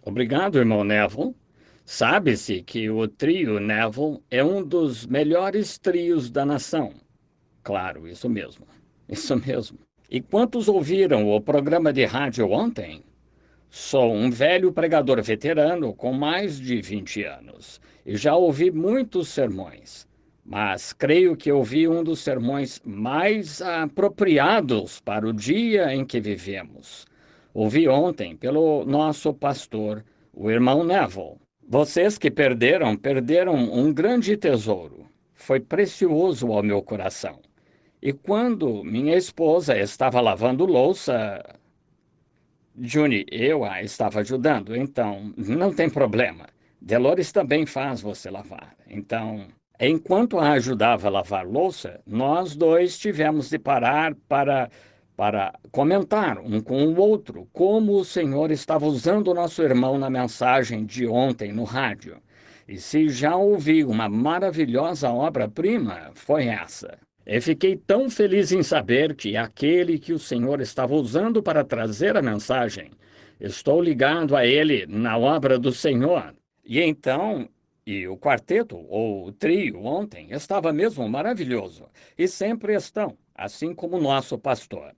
Obrigado, irmão Neville. Sabe-se que o trio Neville é um dos melhores trios da nação. Claro, isso mesmo. Isso mesmo. E quantos ouviram o programa de rádio ontem? Sou um velho pregador veterano com mais de 20 anos e já ouvi muitos sermões, mas creio que ouvi um dos sermões mais apropriados para o dia em que vivemos. Ouvi ontem pelo nosso pastor, o irmão Neville. Vocês que perderam, perderam um grande tesouro. Foi precioso ao meu coração. E quando minha esposa estava lavando louça, Juni, eu a estava ajudando, então não tem problema. Dolores também faz você lavar. Então, enquanto a ajudava a lavar louça, nós dois tivemos de parar para comentar um com o outro como o Senhor estava usando o nosso irmão na mensagem de ontem no rádio. E se já ouvi uma maravilhosa obra-prima, foi essa. Eu fiquei tão feliz em saber que aquele que o Senhor estava usando para trazer a mensagem, estou ligado a ele na obra do Senhor. E então, e o quarteto, ou o trio, ontem, estava mesmo maravilhoso. E sempre estão, assim como o nosso pastor.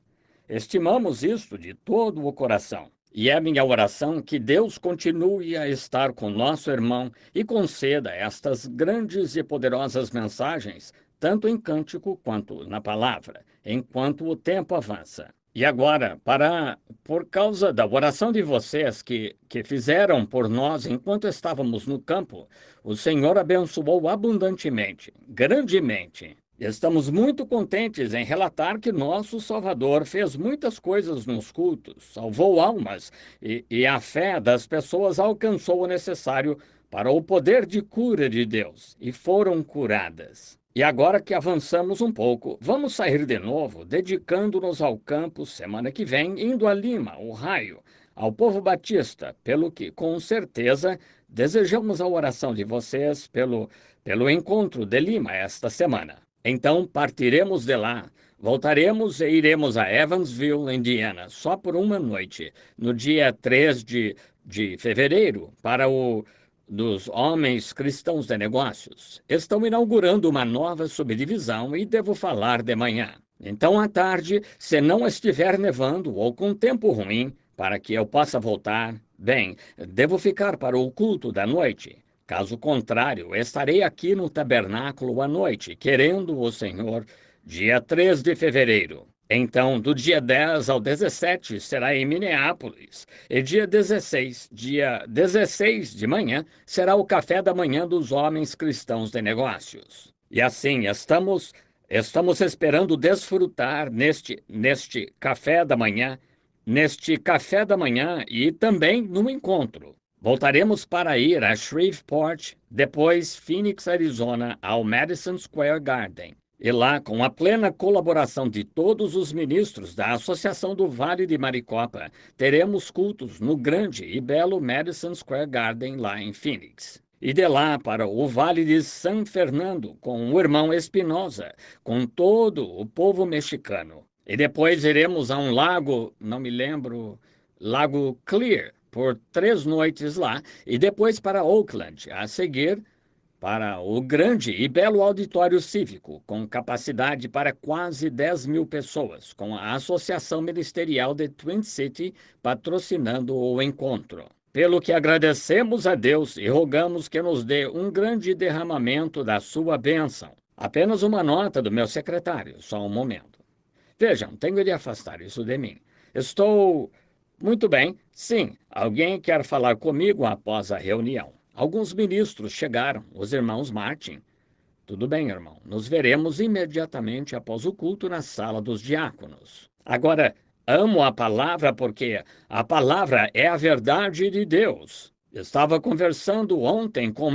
Estimamos isto de todo o coração. E é minha oração que Deus continue a estar com nosso irmão e conceda estas grandes e poderosas mensagens, tanto em cântico quanto na palavra, enquanto o tempo avança. E agora, por causa da oração de vocês que fizeram por nós enquanto estávamos no campo, o Senhor abençoou abundantemente, grandemente. Estamos muito contentes em relatar que nosso Salvador fez muitas coisas nos cultos, salvou almas e a fé das pessoas alcançou o necessário para o poder de cura de Deus e foram curadas. E agora que avançamos um pouco, vamos sair de novo, dedicando-nos ao campo semana que vem, indo a Lima, Ohio, ao povo batista, pelo que, com certeza, desejamos a oração de vocês pelo encontro de Lima esta semana. Então partiremos de lá, voltaremos e iremos a Evansville, Indiana, só por uma noite, no dia 3 de fevereiro, para o dos homens cristãos de negócios. Estão inaugurando uma nova subdivisão e devo falar de manhã. Então, à tarde, se não estiver nevando ou com tempo ruim, para que eu possa voltar, bem, devo ficar para o culto da noite. Caso contrário, estarei aqui no tabernáculo à noite, querendo o Senhor, dia 3 de fevereiro. Então, do dia 10 ao 17 será em Minneapolis. E dia 16 de manhã, será o café da manhã dos homens cristãos de negócios. E assim, estamos esperando desfrutar neste café da manhã e também no encontro. Voltaremos para ir a Shreveport, depois Phoenix, Arizona, ao Madison Square Garden. E lá, com a plena colaboração de todos os ministros da Associação do Vale de Maricopa, teremos cultos no grande e belo Madison Square Garden, lá em Phoenix. E de lá para o Vale de San Fernando, com o irmão Espinosa, com todo o povo mexicano. E depois iremos a um lago, não me lembro, Lago Clear, por 3 noites lá, e depois para Oakland, a seguir para o grande e belo auditório cívico, com capacidade para quase 10 mil pessoas, com a Associação Ministerial de Twin City patrocinando o encontro. Pelo que agradecemos a Deus e rogamos que nos dê um grande derramamento da sua bênção. Apenas uma nota do meu secretário, só um momento. Vejam, tenho de afastar isso de mim. Estou... Muito bem, sim, alguém quer falar comigo após a reunião. Alguns ministros chegaram, os irmãos Martin. Tudo bem, irmão. Nos veremos imediatamente após o culto na sala dos diáconos. Agora, amo a palavra porque a palavra é a verdade de Deus. Estava conversando ontem com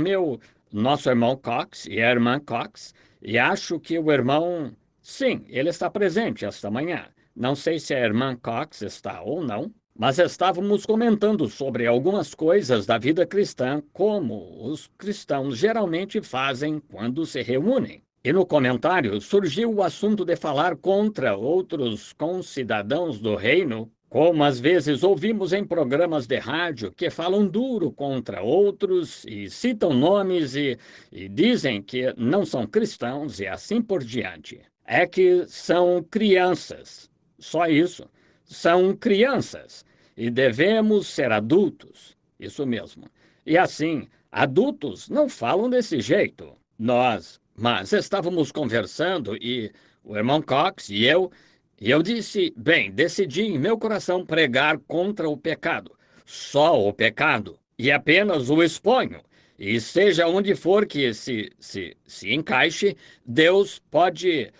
nosso irmão Cox e a irmã Cox, e acho que o irmão... Sim, ele está presente esta manhã. Não sei se a irmã Cox está ou não, mas estávamos comentando sobre algumas coisas da vida cristã, como os cristãos geralmente fazem quando se reúnem. E no comentário surgiu o assunto de falar contra outros concidadãos do reino. Como às vezes ouvimos em programas de rádio que falam duro contra outros e citam nomes e dizem que não são cristãos e assim por diante. É que são crianças, só isso. São crianças e devemos ser adultos, isso mesmo. E assim, adultos não falam desse jeito. Mas estávamos conversando e o irmão Cox e eu disse, bem, decidi em meu coração pregar contra o pecado, só o pecado, e apenas o exponho. E seja onde for que se encaixe, Deus pode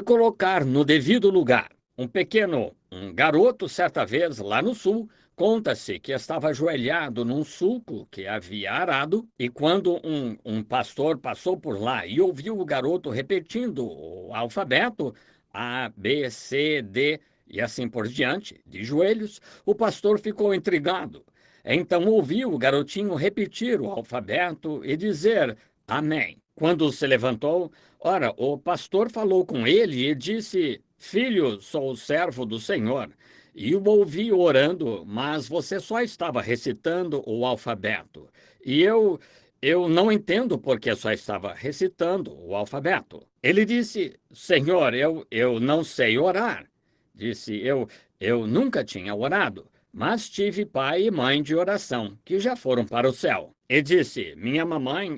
colocar no devido lugar. Um garoto, certa vez, lá no sul, conta-se que estava ajoelhado num sulco que havia arado, e quando um pastor passou por lá e ouviu o garoto repetindo o alfabeto, A, B, C, D e assim por diante, de joelhos, o pastor ficou intrigado. Então ouviu o garotinho repetir o alfabeto e dizer Amém. Quando se levantou, ora, o pastor falou com ele e disse: Filho, sou o servo do Senhor. E o ouvi orando, mas você só estava recitando o alfabeto. E eu não entendo porque só estava recitando o alfabeto. Ele disse: Senhor, eu não sei orar. Disse: eu nunca tinha orado, mas tive pai e mãe de oração, que já foram para o céu. E disse: Minha mamãe,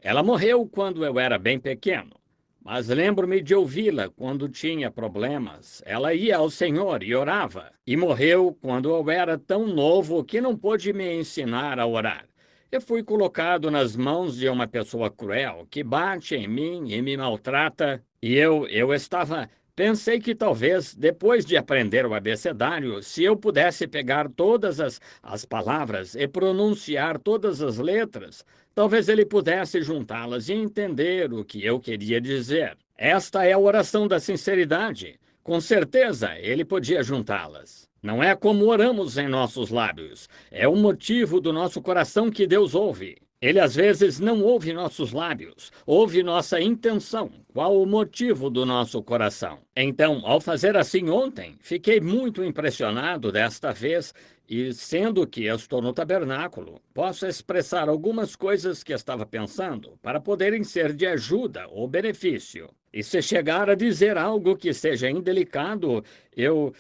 ela morreu quando eu era bem pequeno. Mas lembro-me de ouvi-la quando tinha problemas. Ela ia ao Senhor e orava. E morreu quando eu era tão novo que não pôde me ensinar a orar. Eu fui colocado nas mãos de uma pessoa cruel que bate em mim e me maltrata. E eu estava. Pensei que talvez, depois de aprender o abecedário, se eu pudesse pegar todas as palavras e pronunciar todas as letras, talvez ele pudesse juntá-las e entender o que eu queria dizer. Esta é a oração da sinceridade. Com certeza, ele podia juntá-las. Não é como oramos em nossos lábios, é o motivo do nosso coração que Deus ouve. Ele às vezes não ouve nossos lábios, ouve nossa intenção, qual o motivo do nosso coração. Então, ao fazer assim ontem, fiquei muito impressionado desta vez e, sendo que eu estou no tabernáculo, posso expressar algumas coisas que estava pensando para poderem ser de ajuda ou benefício. E se chegar a dizer algo que seja indelicado, eu,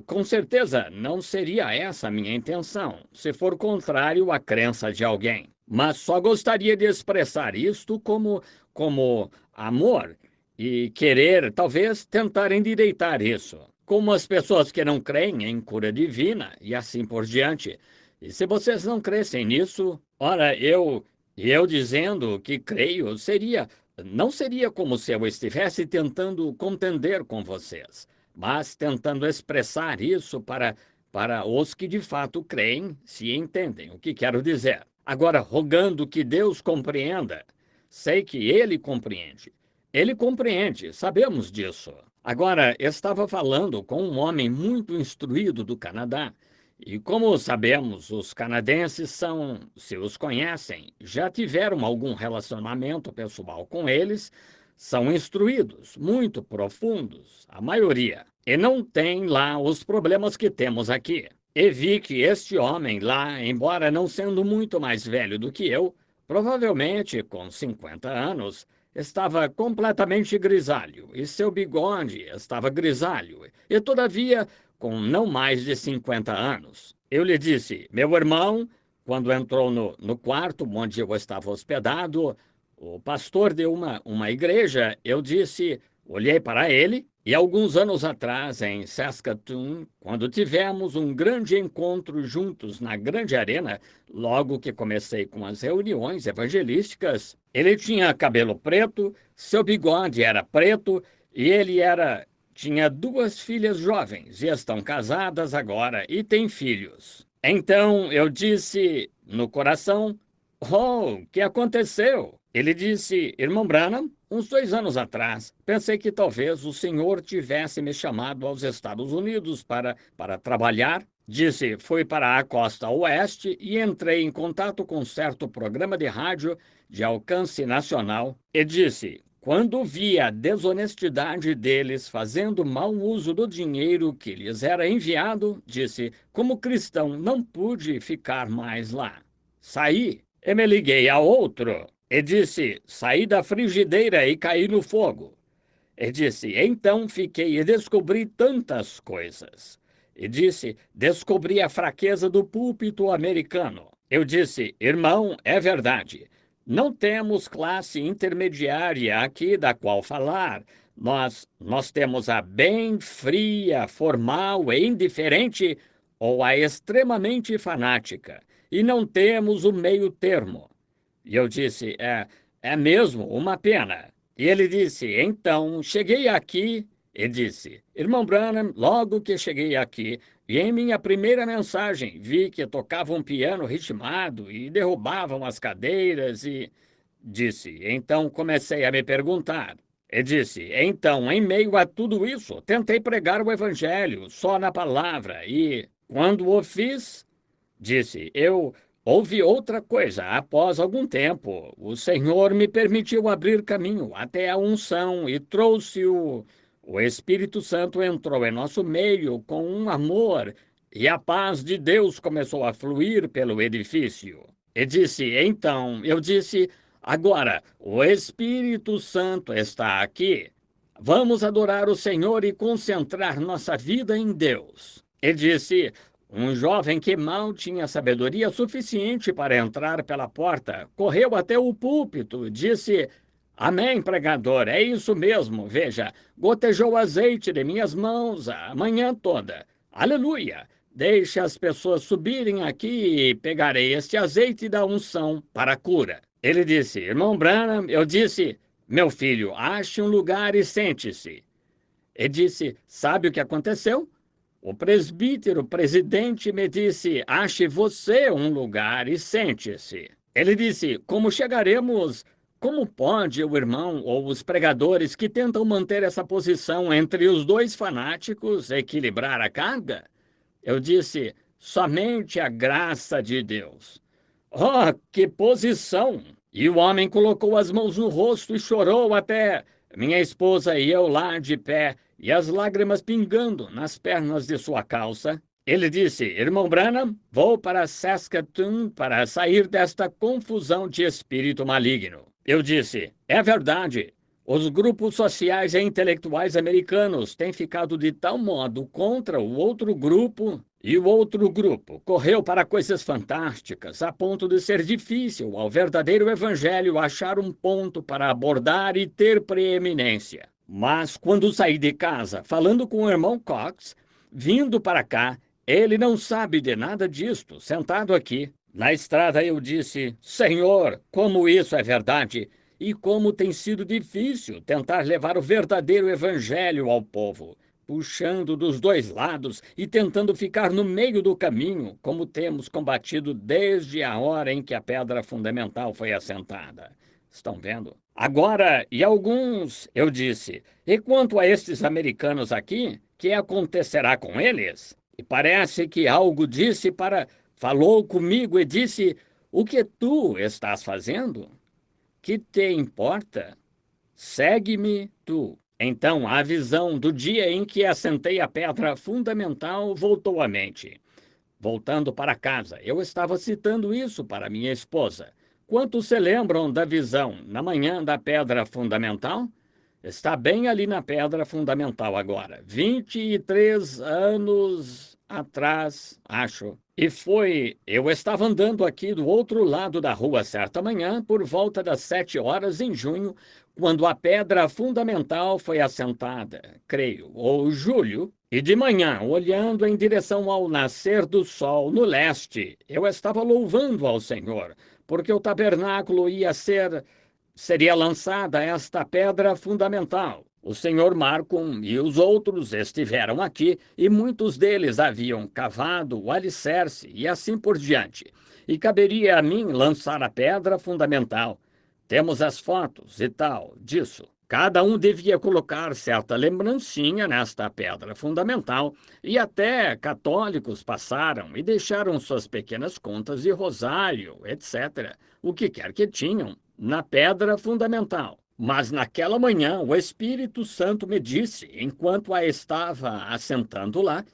com certeza, não seria essa a minha intenção, se for contrário à crença de alguém. Mas só gostaria de expressar isto como amor e querer, talvez, tentar endireitar isso. Como as pessoas que não creem em cura divina e assim por diante. E se vocês não crescem nisso, ora, eu dizendo que creio, não seria como se eu estivesse tentando contender com vocês, mas tentando expressar isso para os que de fato creem, se entendem o que quero dizer. Agora, rogando que Deus compreenda, sei que Ele compreende. Ele compreende, sabemos disso. Agora, estava falando com um homem muito instruído do Canadá, e como sabemos, os canadenses são, se os conhecem, já tiveram algum relacionamento pessoal com eles, são instruídos, muito profundos, a maioria, e não tem lá os problemas que temos aqui. E vi que este homem lá, embora não sendo muito mais velho do que eu, provavelmente com 50 anos, estava completamente grisalho, e seu bigode estava grisalho, e todavia com não mais de 50 anos. Eu lhe disse, meu irmão, quando entrou no quarto onde eu estava hospedado, o pastor de uma igreja, eu disse, olhei para ele, e alguns anos atrás, em Saskatoon, quando tivemos um grande encontro juntos na grande arena, logo que comecei com as reuniões evangelísticas, ele tinha cabelo preto, seu bigode era preto e tinha 2 filhas jovens e estão casadas agora e têm filhos. Então eu disse no coração, oh, o que aconteceu? Ele disse, irmão Branham, uns 2 anos atrás, pensei que talvez o senhor tivesse me chamado aos Estados Unidos para trabalhar. Disse, fui para a costa oeste e entrei em contato com certo programa de rádio de alcance nacional. E disse, Quando vi a desonestidade deles fazendo mau uso do dinheiro que lhes era enviado, disse: como cristão, não pude ficar mais lá. Saí e me liguei a outro, e disse: saí da frigideira e caí no fogo. E disse: então fiquei e descobri tantas coisas. E disse: descobri a fraqueza do púlpito americano. Eu disse: irmão, é verdade. Não temos classe intermediária aqui da qual falar. Nós temos a bem fria, formal e indiferente ou a extremamente fanática. E não temos o meio termo. E eu disse: é mesmo uma pena. E ele disse: então, cheguei aqui e disse: irmão Branham, logo que cheguei aqui, e em minha primeira mensagem vi que tocavam um piano ritmado e derrubavam as cadeiras e... Disse: então comecei a me perguntar. E disse: então, em meio a tudo isso, tentei pregar o evangelho só na palavra e, quando o fiz, disse, eu houve outra coisa. Após algum tempo, o Senhor me permitiu abrir caminho até a unção e trouxe o Espírito Santo entrou em nosso meio com um amor e a paz de Deus começou a fluir pelo edifício. E disse, então, eu disse, agora, o Espírito Santo está aqui. Vamos adorar o Senhor e concentrar nossa vida em Deus. E disse, um jovem que mal tinha sabedoria suficiente para entrar pela porta correu até o púlpito e disse: amém, pregador, é isso mesmo. Veja, gotejou azeite de minhas mãos a manhã toda. Aleluia! Deixe as pessoas subirem aqui e pegarei este azeite da unção para a cura. Ele disse: irmão Branham, eu disse: meu filho, ache um lugar e sente-se. Ele disse: sabe o que aconteceu? O presbítero presidente me disse: ache você um lugar e sente-se. Ele disse: como chegaremos? Como pode o irmão ou os pregadores que tentam manter essa posição entre os dois fanáticos equilibrar a carga? Eu disse: somente a graça de Deus. Oh, que posição! E o homem colocou as mãos no rosto e chorou até minha esposa e eu lá de pé, e as lágrimas pingando nas pernas de sua calça. Ele disse: irmão Branham, vou para Saskatoon para sair desta confusão de espírito maligno. Eu disse: é verdade. Os grupos sociais e intelectuais americanos têm ficado de tal modo contra o outro grupo, e o outro grupo correu para coisas fantásticas, a ponto de ser difícil ao verdadeiro evangelho achar um ponto para abordar e ter preeminência. Mas quando saí de casa, falando com o irmão Cox, vindo para cá, ele não sabe de nada disto, sentado aqui. Na estrada eu disse: Senhor, como isso é verdade! E como tem sido difícil tentar levar o verdadeiro evangelho ao povo, puxando dos dois lados e tentando ficar no meio do caminho, como temos combatido desde a hora em que a pedra fundamental foi assentada. Estão vendo? Agora, e alguns, eu disse, e quanto a estes americanos aqui, que acontecerá com eles? E parece que algo falou comigo e disse, o que tu estás fazendo? Que te importa? Segue-me tu. Então a visão do dia em que assentei a pedra fundamental voltou à mente. Voltando para casa, eu estava citando isso para minha esposa. Quantos se lembram da visão na manhã da pedra fundamental? Está bem ali na pedra fundamental agora. 23 anos atrás, acho. Eu estava andando aqui do outro lado da rua certa manhã, por volta das 7 horas em junho, quando a pedra fundamental foi assentada, creio, ou julho, e de manhã, olhando em direção ao nascer do sol no leste, eu estava louvando ao Senhor, porque o tabernáculo seria lançada esta pedra fundamental. O senhor Marcum e os outros estiveram aqui e muitos deles haviam cavado o alicerce e assim por diante. E caberia a mim lançar a pedra fundamental. Temos as fotos e tal disso. Cada um devia colocar certa lembrancinha nesta pedra fundamental e até católicos passaram e deixaram suas pequenas contas de rosário, etc., o que quer que tinham, na pedra fundamental. Mas naquela manhã o Espírito Santo me disse, enquanto a estava assentando lá,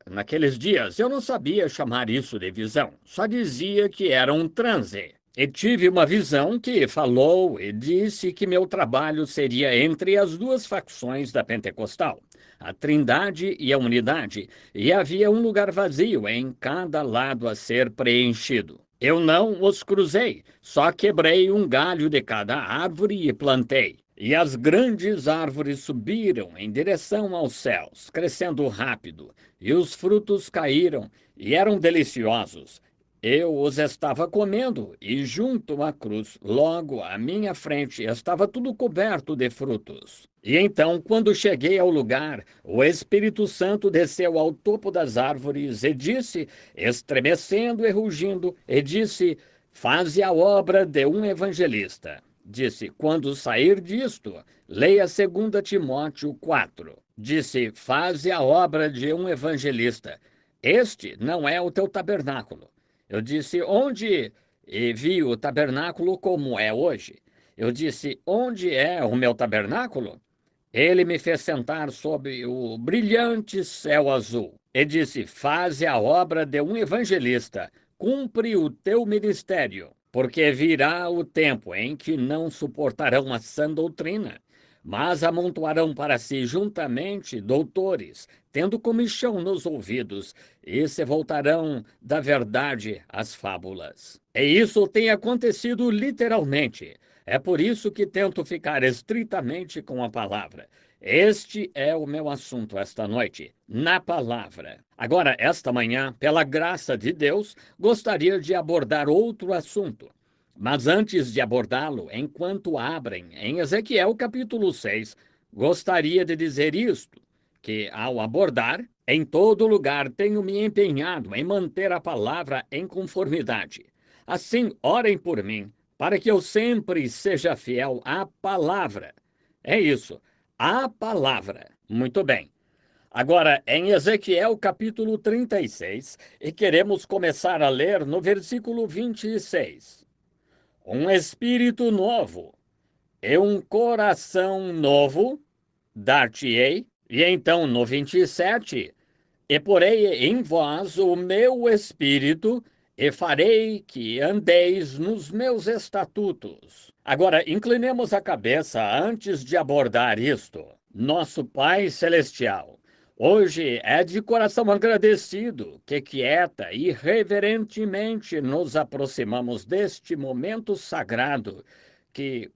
naqueles dias, eu não sabia chamar isso de visão, só dizia que era um transe. E tive uma visão que falou e disse que meu trabalho seria entre as duas facções da Pentecostal, a Trindade e a Unidade, e havia um lugar vazio em cada lado a ser preenchido. Eu não os cruzei, só quebrei um galho de cada árvore e plantei. E as grandes árvores subiram em direção aos céus, crescendo rápido, e os frutos caíram e eram deliciosos. Eu os estava comendo, e junto à cruz, logo à minha frente, estava tudo coberto de frutos. E então, quando cheguei ao lugar, o Espírito Santo desceu ao topo das árvores e disse, estremecendo e rugindo, e disse: Faze a obra de um evangelista. Disse: Quando sair disto, leia 2 Timóteo 4. Disse: Faze a obra de um evangelista. Este não é o teu tabernáculo. Eu disse: Onde? E vi o tabernáculo como é hoje. Eu disse: Onde é o meu tabernáculo? Ele me fez sentar sob o brilhante céu azul e disse: Faze a obra de um evangelista, cumpre o teu ministério, porque virá o tempo em que não suportarão a sã doutrina, mas amontoarão para si juntamente doutores, tendo comichão nos ouvidos, e se voltarão da verdade às fábulas. E isso tem acontecido literalmente. É por isso que tento ficar estritamente com a palavra. Este é o meu assunto esta noite, na palavra. Agora, esta manhã, pela graça de Deus, gostaria de abordar outro assunto. Mas antes de abordá-lo, enquanto abrem em Ezequiel capítulo 6, gostaria de dizer isto, que ao abordar, em todo lugar tenho me empenhado em manter a palavra em conformidade. Assim, orem por mim, para que eu sempre seja fiel à palavra. É isso, à palavra. Muito bem. Agora, em Ezequiel capítulo 36, e queremos começar a ler no versículo 26. Um espírito novo e um coração novo dar-te-ei. E então, no 27, e porei em vós o meu espírito, e farei que andeis nos meus estatutos. Agora, inclinemos a cabeça antes de abordar isto. Nosso Pai Celestial, hoje é de coração agradecido que quieta e reverentemente nos aproximamos deste momento sagrado, que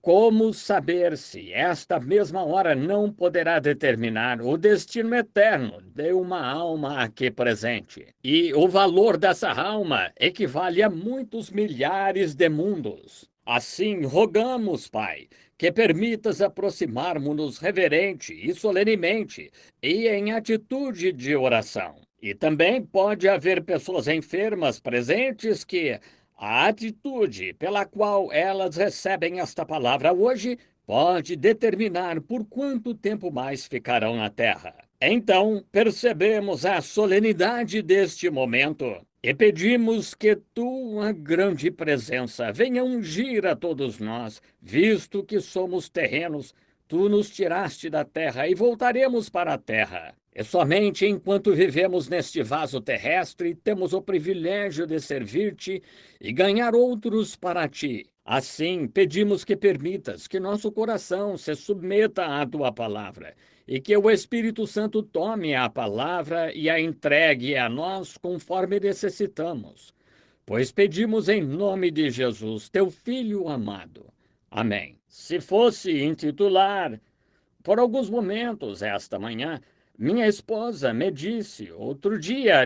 como saber se esta mesma hora não poderá determinar o destino eterno de uma alma aqui presente? E o valor dessa alma equivale a muitos milhares de mundos. Assim, rogamos, Pai, que permitas aproximarmos-nos reverente e solenemente e em atitude de oração. E também pode haver pessoas enfermas presentes que a atitude pela qual elas recebem esta palavra hoje pode determinar por quanto tempo mais ficarão na terra. Então, percebemos a solenidade deste momento e pedimos que tua grande presença venha ungir a todos nós, visto que somos terrenos. Tu nos tiraste da terra e voltaremos para a terra. E somente enquanto vivemos neste vaso terrestre, temos o privilégio de servir-te e ganhar outros para ti. Assim, pedimos que permitas que nosso coração se submeta à tua palavra e que o Espírito Santo tome a palavra e a entregue a nós conforme necessitamos. Pois pedimos em nome de Jesus, teu Filho amado. Amém. Se fosse intitular, por alguns momentos esta manhã, minha esposa me disse, outro dia,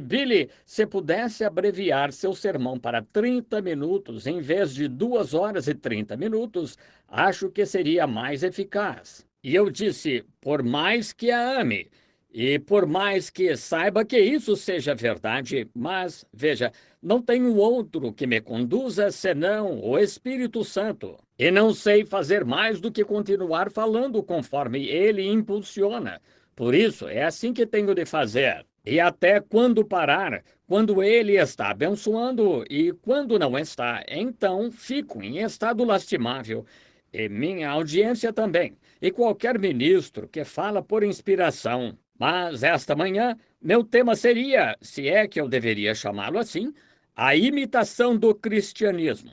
Billy, se pudesse abreviar seu sermão para 30 minutos em vez de 2 horas e 30 minutos, acho que seria mais eficaz. E eu disse, por mais que a ame, e por mais que saiba que isso seja verdade, mas, veja, não tenho outro que me conduza senão o Espírito Santo. E não sei fazer mais do que continuar falando conforme ele impulsiona. Por isso, é assim que tenho de fazer. E até quando parar, quando ele está abençoando e quando não está, então fico em estado lastimável. E minha audiência também, e qualquer ministro que fala por inspiração. Mas esta manhã, meu tema seria, se é que eu deveria chamá-lo assim, a imitação do cristianismo.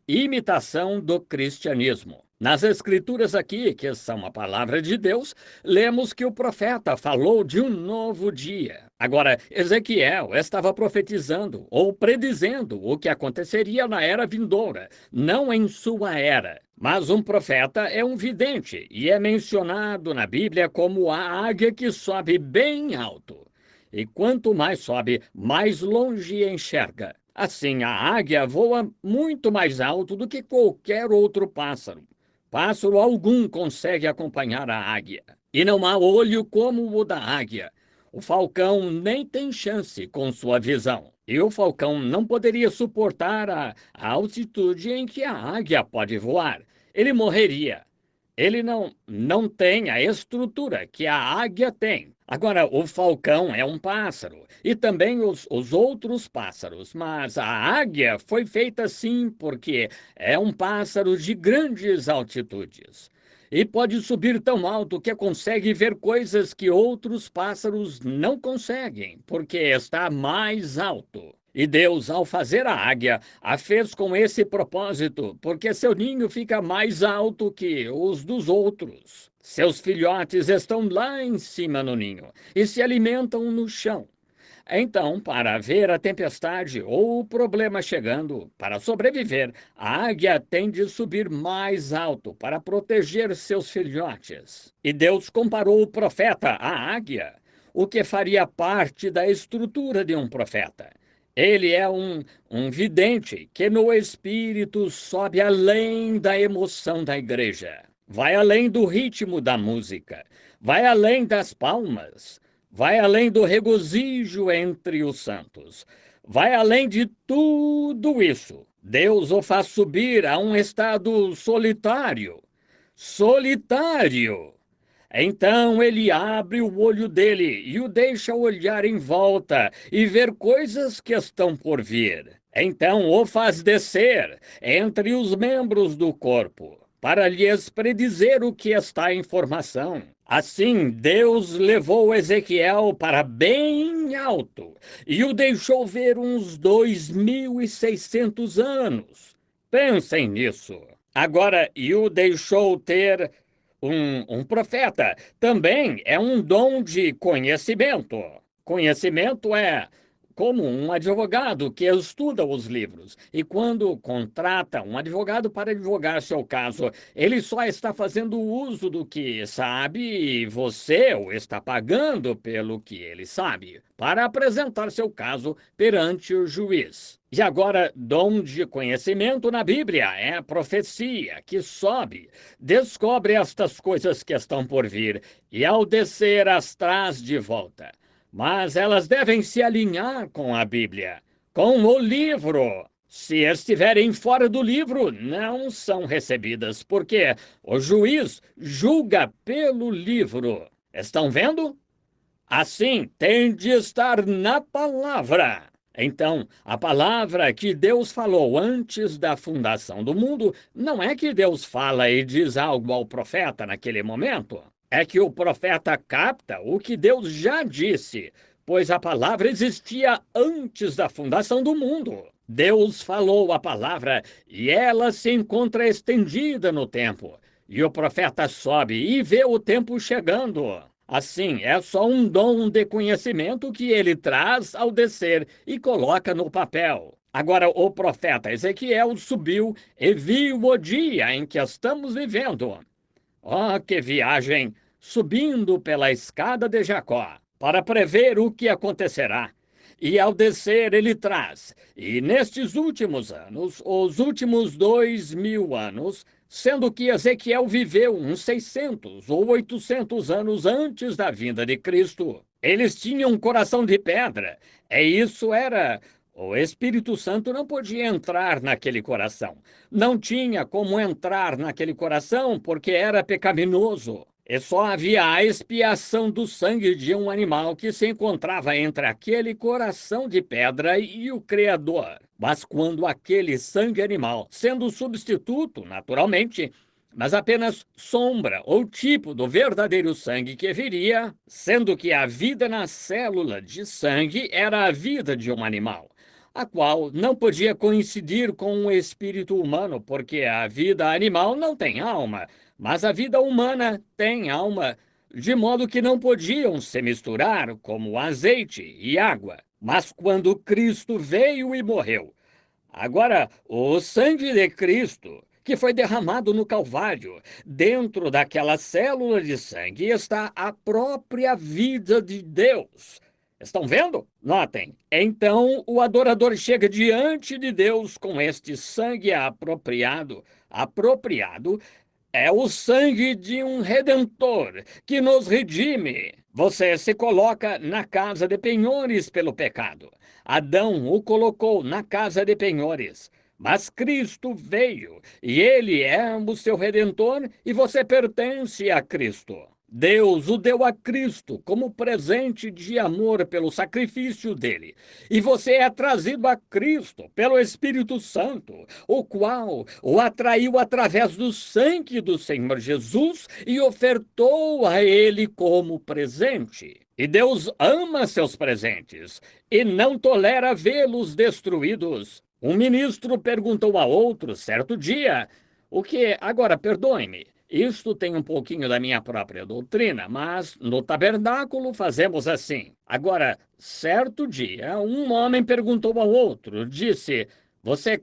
Imitação do cristianismo. Nas Escrituras aqui, que são a palavra de Deus, lemos que o profeta falou de um novo dia. Agora, Ezequiel estava profetizando ou predizendo o que aconteceria na era vindoura, não em sua era. Mas um profeta é um vidente e é mencionado na Bíblia como a águia que sobe bem alto. E quanto mais sobe, mais longe enxerga. Assim, a águia voa muito mais alto do que qualquer outro pássaro. Pássaro algum consegue acompanhar a águia. E não há olho como o da águia. O falcão nem tem chance com sua visão. E o falcão não poderia suportar a altitude em que a águia pode voar. Ele morreria. Ele não tem a estrutura que a águia tem. Agora, o falcão é um pássaro, e também os outros pássaros, mas a águia foi feita assim porque é um pássaro de grandes altitudes. E pode subir tão alto que consegue ver coisas que outros pássaros não conseguem, porque está mais alto. E Deus, ao fazer a águia, a fez com esse propósito, porque seu ninho fica mais alto que os dos outros. Seus filhotes estão lá em cima no ninho e se alimentam no chão. Então, para ver a tempestade ou o problema chegando, para sobreviver, a águia tem de subir mais alto para proteger seus filhotes. E Deus comparou o profeta à águia, o que faria parte da estrutura de um profeta. Ele é um vidente que no espírito sobe além da emoção da igreja, vai além do ritmo da música, vai além das palmas, vai além do regozijo entre os santos, vai além de tudo isso. Deus o faz subir a um estado solitário. Solitário! Então ele abre o olho dele e o deixa olhar em volta e ver coisas que estão por vir. Então o faz descer entre os membros do corpo, para lhes predizer o que está em formação. Assim, Deus levou Ezequiel para bem alto e o deixou ver uns 2600 anos. Pensem nisso. Agora, e o deixou ter um profeta também é um dom de conhecimento. Conhecimento é como um advogado que estuda os livros. E quando contrata um advogado para advogar seu caso, ele só está fazendo uso do que sabe e você o está pagando pelo que ele sabe, para apresentar seu caso perante o juiz. E agora, dom de conhecimento na Bíblia é a profecia que sobe, descobre estas coisas que estão por vir e ao descer as traz de volta. Mas elas devem se alinhar com a Bíblia, com o livro. Se estiverem fora do livro, não são recebidas, porque o juiz julga pelo livro. Estão vendo? Assim, tem de estar na palavra. Então, a palavra que Deus falou antes da fundação do mundo não é que Deus fala e diz algo ao profeta naquele momento. É que o profeta capta o que Deus já disse, pois a palavra existia antes da fundação do mundo. Deus falou a palavra e ela se encontra estendida no tempo. E o profeta sobe e vê o tempo chegando. Assim, é só um dom de conhecimento que ele traz ao descer e coloca no papel. Agora, o profeta Ezequiel subiu e viu o dia em que estamos vivendo. Oh, que viagem! Subindo pela escada de Jacó, para prever o que acontecerá. E ao descer ele traz, e nestes últimos anos, os últimos 2000 anos, sendo que Ezequiel viveu uns 600 ou 800 anos antes da vinda de Cristo, eles tinham um coração de pedra. Isso era... O Espírito Santo não podia entrar naquele coração. Não tinha como entrar naquele coração porque era pecaminoso. E só havia a expiação do sangue de um animal que se encontrava entre aquele coração de pedra e o Criador. Mas quando aquele sangue animal, sendo substituto, naturalmente, mas apenas sombra ou tipo do verdadeiro sangue que viria, sendo que a vida na célula de sangue era a vida de um animal, a qual não podia coincidir com o espírito humano, porque a vida animal não tem alma, mas a vida humana tem alma, de modo que não podiam se misturar como azeite e água. Mas quando Cristo veio e morreu, agora o sangue de Cristo, que foi derramado no Calvário, dentro daquela célula de sangue está a própria vida de Deus. Estão vendo? Notem. Então o adorador chega diante de Deus com este sangue apropriado. Apropriado é o sangue de um redentor que nos redime. Você se coloca na casa de penhores pelo pecado. Adão o colocou na casa de penhores. Mas Cristo veio, e ele é o seu redentor, e você pertence a Cristo. Deus o deu a Cristo como presente de amor pelo sacrifício dele. E você é trazido a Cristo pelo Espírito Santo, o qual o atraiu através do sangue do Senhor Jesus e ofertou a ele como presente. E Deus ama seus presentes e não tolera vê-los destruídos. Um ministro perguntou a outro certo dia, o que, agora perdoe-me, isto tem um pouquinho da minha própria doutrina, mas no tabernáculo fazemos assim. Agora, certo dia, um homem perguntou ao outro, disse, você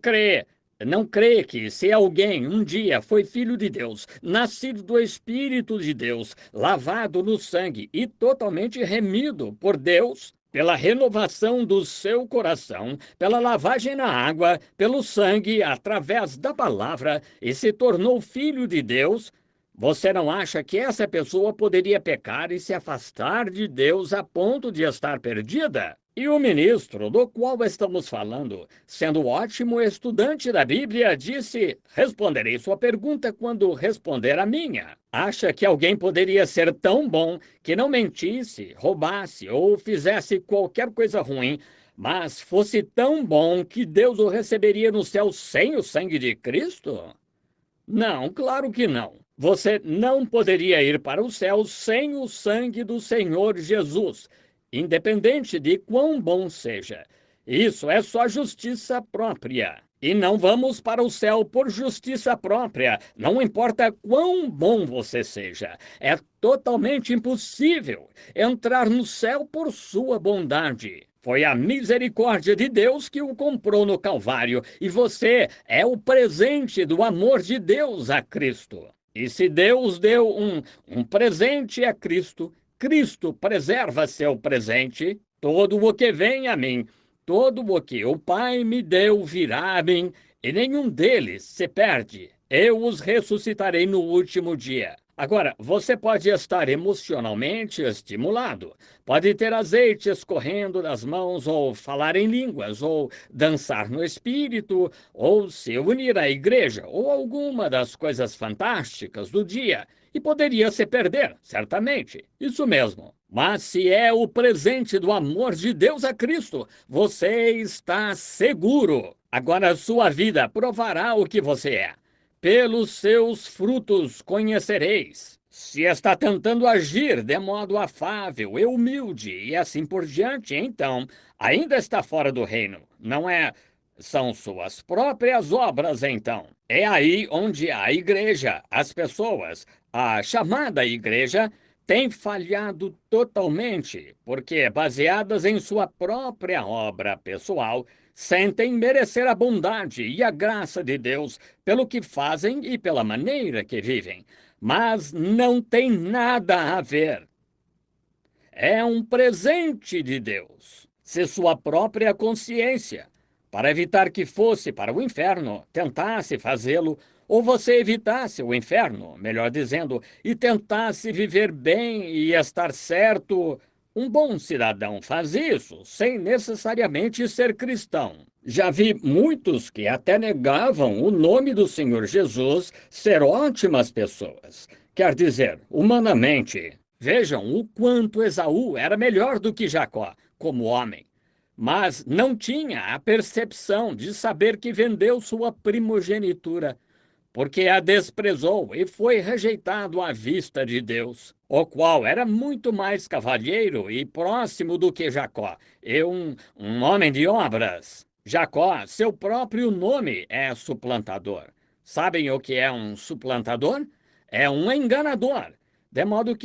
não crê que se alguém um dia foi filho de Deus, nascido do Espírito de Deus, lavado no sangue e totalmente remido por Deus, pela renovação do seu coração, pela lavagem na água, pelo sangue, através da palavra, e se tornou filho de Deus, você não acha que essa pessoa poderia pecar e se afastar de Deus a ponto de estar perdida? E o ministro do qual estamos falando, sendo ótimo estudante da Bíblia, disse, responderei sua pergunta quando responder a minha. Acha que alguém poderia ser tão bom que não mentisse, roubasse ou fizesse qualquer coisa ruim, mas fosse tão bom que Deus o receberia no céu sem o sangue de Cristo? Não, claro que não. Você não poderia ir para o céu sem o sangue do Senhor Jesus, independente de quão bom seja. Isso é só justiça própria. E não vamos para o céu por justiça própria, não importa quão bom você seja. É totalmente impossível entrar no céu por sua bondade. Foi a misericórdia de Deus que o comprou no Calvário, e você é o presente do amor de Deus a Cristo. E se Deus deu um presente a Cristo, Cristo preserva seu presente. Todo o que vem a mim, todo o que o Pai me deu virá a mim, e nenhum deles se perde. Eu os ressuscitarei no último dia. Agora, você pode estar emocionalmente estimulado, pode ter azeite escorrendo das mãos, ou falar em línguas, ou dançar no espírito, ou se unir à igreja, ou alguma das coisas fantásticas do dia, e poderia se perder, certamente, isso mesmo. Mas se é o presente do amor de Deus a Cristo, você está seguro. Agora sua vida provará o que você é. Pelos seus frutos conhecereis. Se está tentando agir de modo afável e humilde e assim por diante, então ainda está fora do reino. Não é? São suas próprias obras, então. É aí onde a igreja, as pessoas, a chamada igreja, tem falhado totalmente, porque, baseadas em sua própria obra pessoal, sentem merecer a bondade e a graça de Deus pelo que fazem e pela maneira que vivem, mas não tem nada a ver. É um presente de Deus. Se sua própria consciência, para evitar que fosse para o inferno, tentasse fazê-lo, ou você evitasse o inferno, melhor dizendo, e tentasse viver bem e estar certo, um bom cidadão faz isso sem necessariamente ser cristão. Já vi muitos que até negavam o nome do Senhor Jesus ser ótimas pessoas, Quer dizer, humanamente, vejam o quanto Esaú era melhor do que Jacó, como homem, mas não tinha a percepção de saber que vendeu sua primogenitura, porque a desprezou e foi rejeitado à vista de Deus, o qual era muito mais cavalheiro e próximo do que Jacó, e um homem de obras. Jacó, seu próprio nome é suplantador. Sabem o que é um suplantador? É um enganador. De modo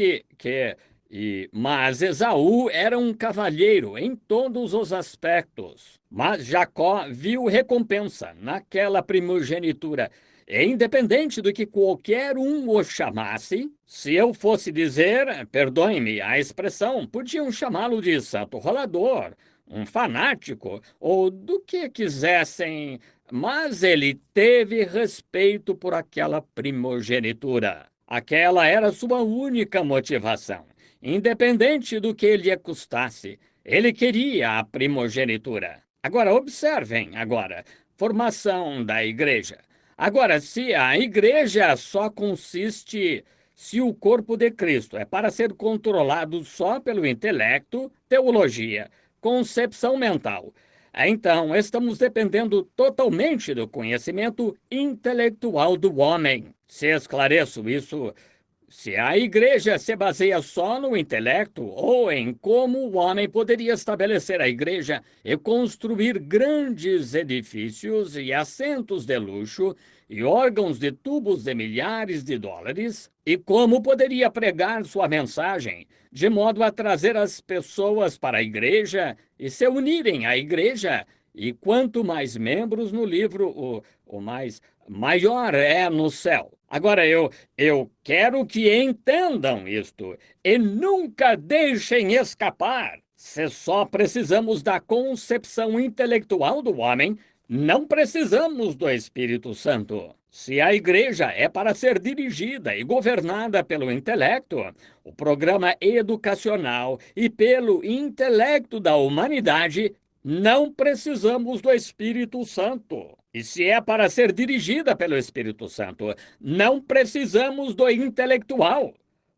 mas Esaú era um cavalheiro em todos os aspectos. Mas Jacó viu recompensa naquela primogenitura. E independente do que qualquer um o chamasse, se eu fosse dizer, perdoe-me a expressão, podiam chamá-lo de santo rolador, um fanático, ou do que quisessem, mas ele teve respeito por aquela primogenitura. Aquela era sua única motivação. Independente do que lhe custasse, ele queria a primogenitura. Agora, observem agora, formação da igreja. Agora, se a igreja só consiste, se o corpo de Cristo é para ser controlado só pelo intelecto, teologia, concepção mental, então estamos dependendo totalmente do conhecimento intelectual do homem. Se esclareço isso, se a igreja se baseia só no intelecto ou em como o homem poderia estabelecer a igreja e construir grandes edifícios e assentos de luxo e órgãos de tubos de milhares de dólares, e como poderia pregar sua mensagem de modo a trazer as pessoas para a igreja e se unirem à igreja, e quanto mais membros no livro, o mais maior é no céu. Agora, eu quero que entendam isto e nunca deixem escapar. Se só precisamos da concepção intelectual do homem, não precisamos do Espírito Santo. Se a igreja é para ser dirigida e governada pelo intelecto, o programa educacional e pelo intelecto da humanidade, não precisamos do Espírito Santo. E se é para ser dirigida pelo Espírito Santo, não precisamos do intelectual.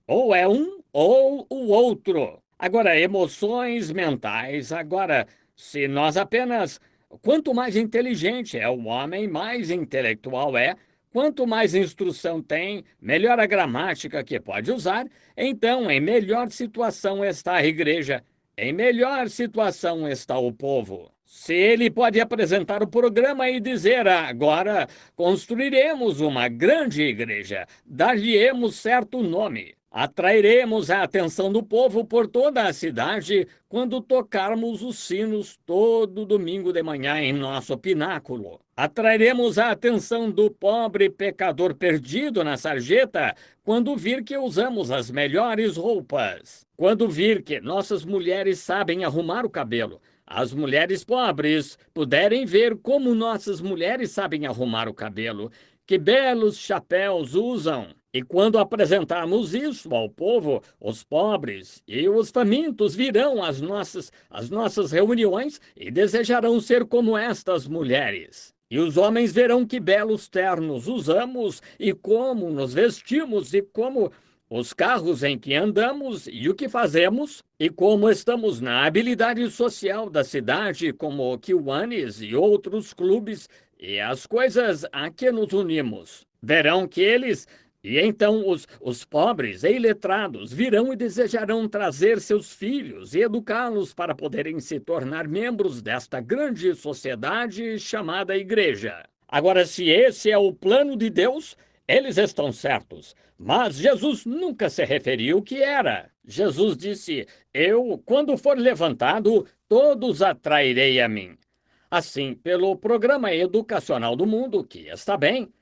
Ou é um ou o outro. Agora, emoções mentais. Agora, se nós apenas... Quanto mais inteligente é o homem, mais intelectual é. Quanto mais instrução tem, melhor a gramática que pode usar. Então, em melhor situação está a igreja. Em melhor situação está o povo. Se ele pode apresentar o programa e dizer, agora construiremos uma grande igreja, dar-lhe-emos certo nome, atrairemos a atenção do povo por toda a cidade quando tocarmos os sinos todo domingo de manhã em nosso pináculo. Atrairemos a atenção do pobre pecador perdido na sarjeta quando vir que usamos as melhores roupas. Quando vir que nossas mulheres sabem arrumar o cabelo. As mulheres pobres puderem ver como nossas mulheres sabem arrumar o cabelo, que belos chapéus usam. E quando apresentarmos isso ao povo, os pobres e os famintos virão às nossas reuniões e desejarão ser como estas mulheres. E os homens verão que belos ternos usamos e como nos vestimos e como os carros em que andamos e o que fazemos, e como estamos na habilidade social da cidade, como o Kiwanis e outros clubes, e as coisas a que nos unimos. Verão que eles, e então os pobres e iletrados virão e desejarão trazer seus filhos e educá-los para poderem se tornar membros desta grande sociedade chamada igreja. Agora, se esse é o plano de Deus, eles estão certos, mas Jesus nunca se referiu que era. Jesus disse, quando for levantado, todos atrairei a mim. Assim, pelo programa educacional do mundo, que está bem,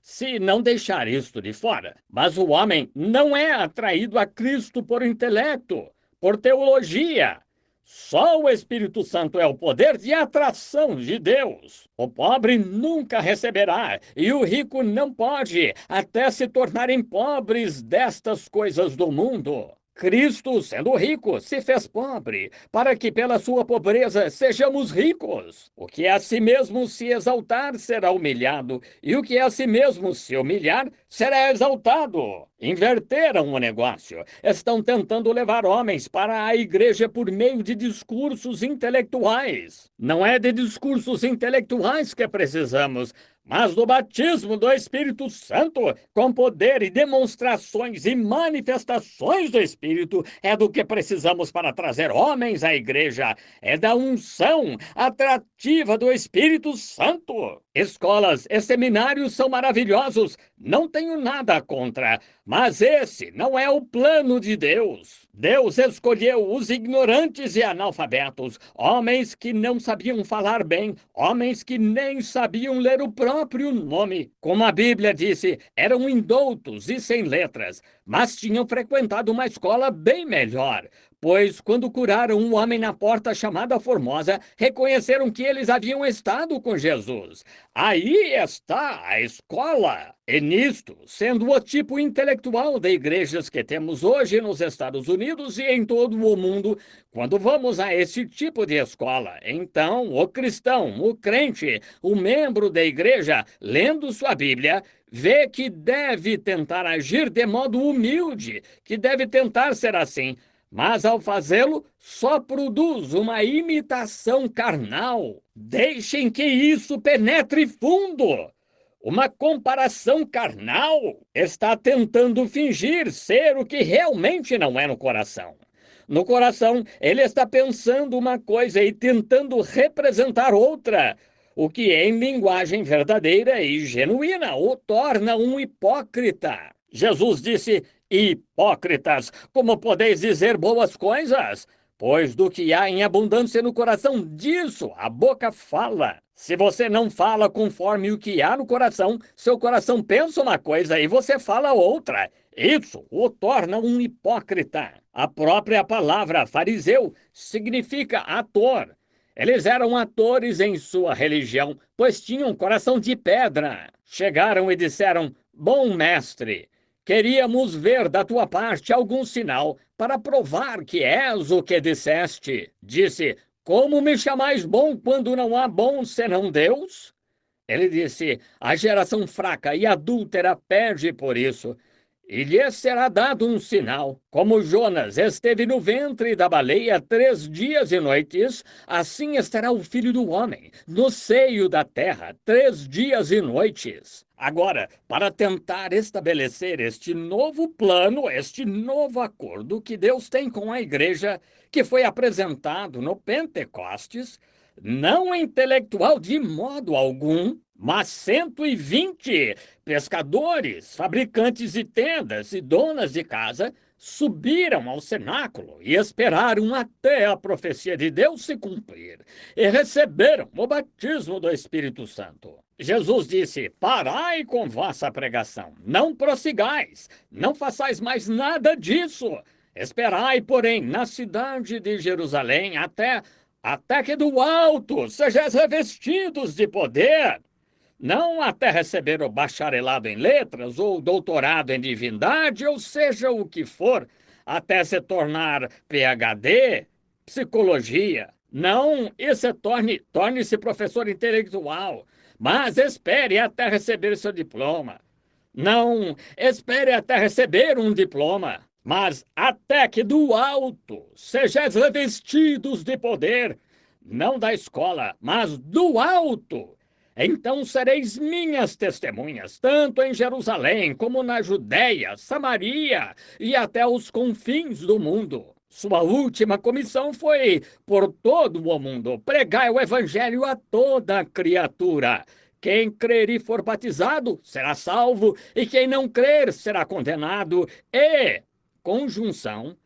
se não deixar isto de fora. Mas o homem não é atraído a Cristo por intelecto, por teologia. Só o Espírito Santo é o poder de atração de Deus. O pobre nunca receberá, e o rico não pode, até se tornarem pobres destas coisas do mundo. Cristo, sendo rico, se fez pobre, para que pela sua pobreza sejamos ricos. O que a si mesmo se exaltar será humilhado, e o que a si mesmo se humilhar será exaltado. Inverteram o negócio. Estão tentando levar homens para a igreja por meio de discursos intelectuais. Não é de discursos intelectuais que precisamos, mas do batismo do Espírito Santo, com poder e demonstrações e manifestações do Espírito, é do que precisamos para trazer homens à igreja. É da unção atrativa do Espírito Santo. Escolas e seminários são maravilhosos, não tenho nada contra, mas esse não é o plano de Deus. Deus escolheu os ignorantes e analfabetos, homens que não sabiam falar bem, homens que nem sabiam ler o próprio nome. Como a Bíblia disse, eram indoutos e sem letras, mas tinham frequentado uma escola bem melhor. Pois, quando curaram um homem na porta chamada Formosa, reconheceram que eles haviam estado com Jesus. Aí está a escola. E nisto, sendo o tipo intelectual de igrejas que temos hoje nos Estados Unidos e em todo o mundo, quando vamos a esse tipo de escola, então o cristão, o crente, o membro da igreja, lendo sua Bíblia, vê que deve tentar agir de modo humilde, que deve tentar ser assim, mas ao fazê-lo, só produz uma imitação carnal. Deixem que isso penetre fundo. Uma comparação carnal está tentando fingir ser o que realmente não é no coração. No coração, ele está pensando uma coisa e tentando representar outra, o que em linguagem verdadeira e genuína o torna um hipócrita. Jesus disse: hipócritas, como podeis dizer boas coisas? Pois do que há em abundância no coração, disso a boca fala. Se você não fala conforme o que há no coração, seu coração pensa uma coisa e você fala outra. Isso o torna um hipócrita. A própria palavra fariseu significa ator. Eles eram atores em sua religião, pois tinham coração de pedra. Chegaram e disseram: bom mestre, queríamos ver da tua parte algum sinal para provar que és o que disseste. Disse: como me chamais bom quando não há bom senão Deus? Ele disse: a geração fraca e adúltera pede por isso. E lhe será dado um sinal. Como Jonas esteve no ventre da baleia 3 dias e noites, assim estará o Filho do Homem no seio da terra 3 dias e noites. Agora, para tentar estabelecer este novo plano, este novo acordo que Deus tem com a igreja, que foi apresentado no Pentecostes, não intelectual de modo algum, mas 120 pescadores, fabricantes de tendas e donas de casa subiram ao cenáculo e esperaram até a profecia de Deus se cumprir e receberam o batismo do Espírito Santo. Jesus disse: parai com vossa pregação, não prossigais, não façais mais nada disso. Esperai, porém, na cidade de Jerusalém até que do alto sejais revestidos de poder. Não até receber o bacharelado em letras ou doutorado em divindade, ou seja o que for, até se tornar PhD, psicologia. Não, isso torne-se professor intelectual, mas espere até receber seu diploma. Não, espere até receber um diploma, mas até que do alto sejais revestidos de poder, não da escola, mas do alto. Então sereis minhas testemunhas, tanto em Jerusalém como na Judéia, Samaria e até os confins do mundo. Sua última comissão foi por todo o mundo, pregai o evangelho a toda criatura. Quem crer e for batizado será salvo, e quem não crer será condenado. E, conjunção,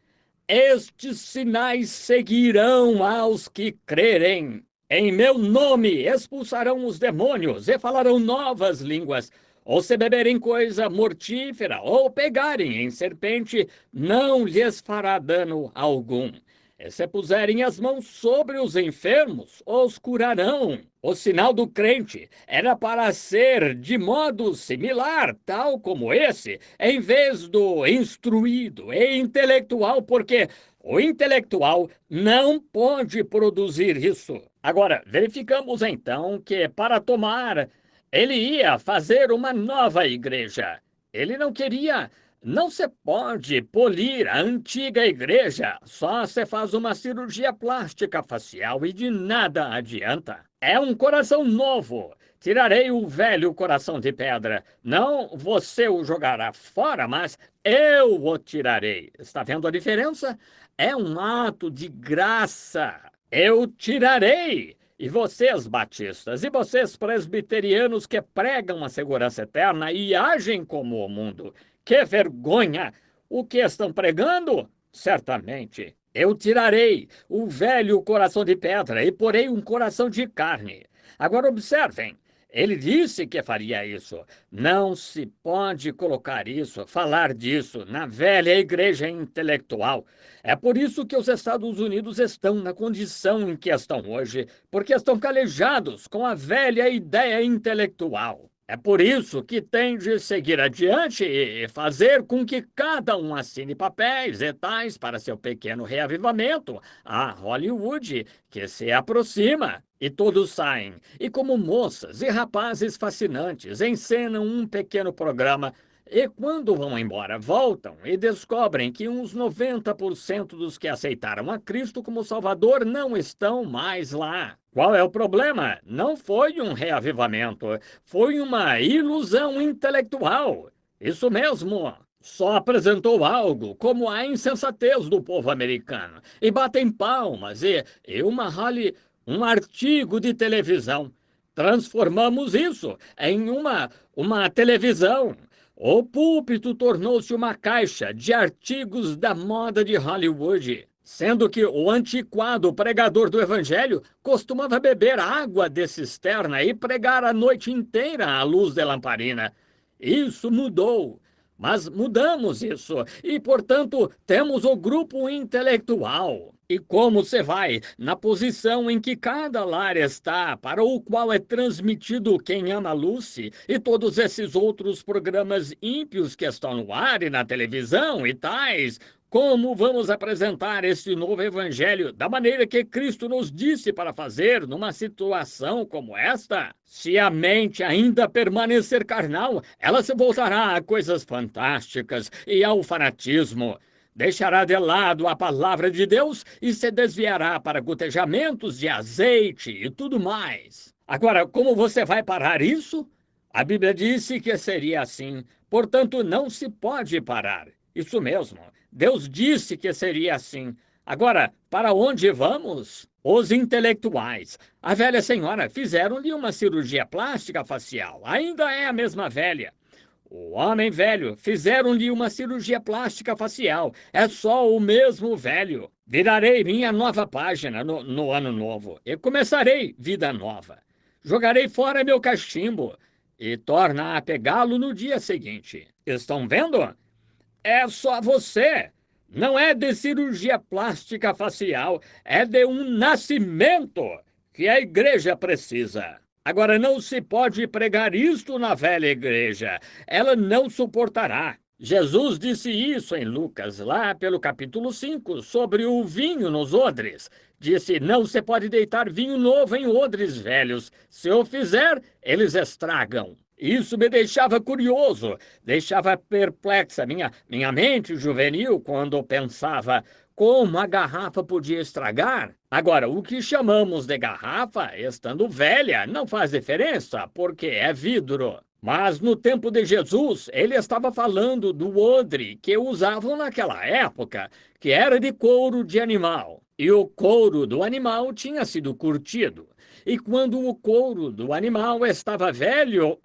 estes sinais seguirão aos que crerem. Em meu nome expulsarão os demônios e falarão novas línguas. Ou se beberem coisa mortífera ou pegarem em serpente, não lhes fará dano algum. E se puserem as mãos sobre os enfermos, os curarão. O sinal do crente era para ser de modo similar, tal como esse, em vez do instruído e intelectual, porque o intelectual não pode produzir isso. Agora, verificamos então que para tomar, ele ia fazer uma nova igreja. Ele não queria. Não se pode polir a antiga igreja, só se faz uma cirurgia plástica facial e de nada adianta. É um coração novo. Tirarei o velho coração de pedra. Não você o jogará fora, mas eu o tirarei. Está vendo a diferença? É um ato de graça. Eu tirarei. E vocês, batistas, e vocês, presbiterianos que pregam a segurança eterna e agem como o mundo, que vergonha! O que estão pregando? Certamente. Eu tirarei o velho coração de pedra e porei um coração de carne. Agora observem. Ele disse que faria isso. Não se pode colocar isso, falar disso na velha igreja intelectual. É por isso que os Estados Unidos estão na condição em que estão hoje, porque estão calejados com a velha ideia intelectual. É por isso que tem de seguir adiante e fazer com que cada um assine papéis e tais para seu pequeno reavivamento, a Hollywood, que se aproxima. E todos saem, e como moças e rapazes fascinantes, encenam um pequeno programa, e quando vão embora, voltam e descobrem que uns 90% dos que aceitaram a Cristo como Salvador não estão mais lá. Qual é o problema? Não foi um reavivamento, foi uma ilusão intelectual. Isso mesmo. Só apresentou algo como a insensatez do povo americano. E batem palmas, e um artigo de televisão. Transformamos isso em uma televisão. O púlpito tornou-se uma caixa de artigos da moda de Hollywood, sendo que o antiquado pregador do evangelho costumava beber água de cisterna e pregar a noite inteira à luz de lamparina. Isso mudou. Mas mudamos isso e, portanto, temos o grupo intelectual. E como se vai na posição em que cada lar está, para o qual é transmitido Quem Ama Lucy e todos esses outros programas ímpios que estão no ar e na televisão e tais, como vamos apresentar este novo evangelho da maneira que Cristo nos disse para fazer numa situação como esta? Se a mente ainda permanecer carnal, ela se voltará a coisas fantásticas e ao fanatismo. Deixará de lado a palavra de Deus e se desviará para gotejamentos de azeite e tudo mais. Agora, como você vai parar isso? A Bíblia disse que seria assim, portanto não se pode parar. Isso mesmo, Deus disse que seria assim. Agora, para onde vamos? Os intelectuais. A velha senhora fizeram-lhe uma cirurgia plástica facial. Ainda é a mesma velha. O homem velho fizeram-lhe uma cirurgia plástica facial. É só o mesmo velho. Virarei minha nova página no ano novo e começarei vida nova. Jogarei fora meu cachimbo e torna a pegá-lo no dia seguinte. Estão vendo? É só você. Não é de cirurgia plástica facial, é de um nascimento que a igreja precisa. Agora, não se pode pregar isto na velha igreja. Ela não suportará. Jesus disse isso em Lucas, lá pelo capítulo 5, sobre o vinho nos odres. Disse, não se pode deitar vinho novo em odres velhos. Se o fizer, eles estragam. Isso me deixava curioso, deixava perplexa minha mente juvenil quando pensava como a garrafa podia estragar. Agora, o que chamamos de garrafa, estando velha, não faz diferença, porque é vidro. Mas no tempo de Jesus, ele estava falando do odre que usavam naquela época, que era de couro de animal. E o couro do animal tinha sido curtido. E quando o couro do animal estava velho,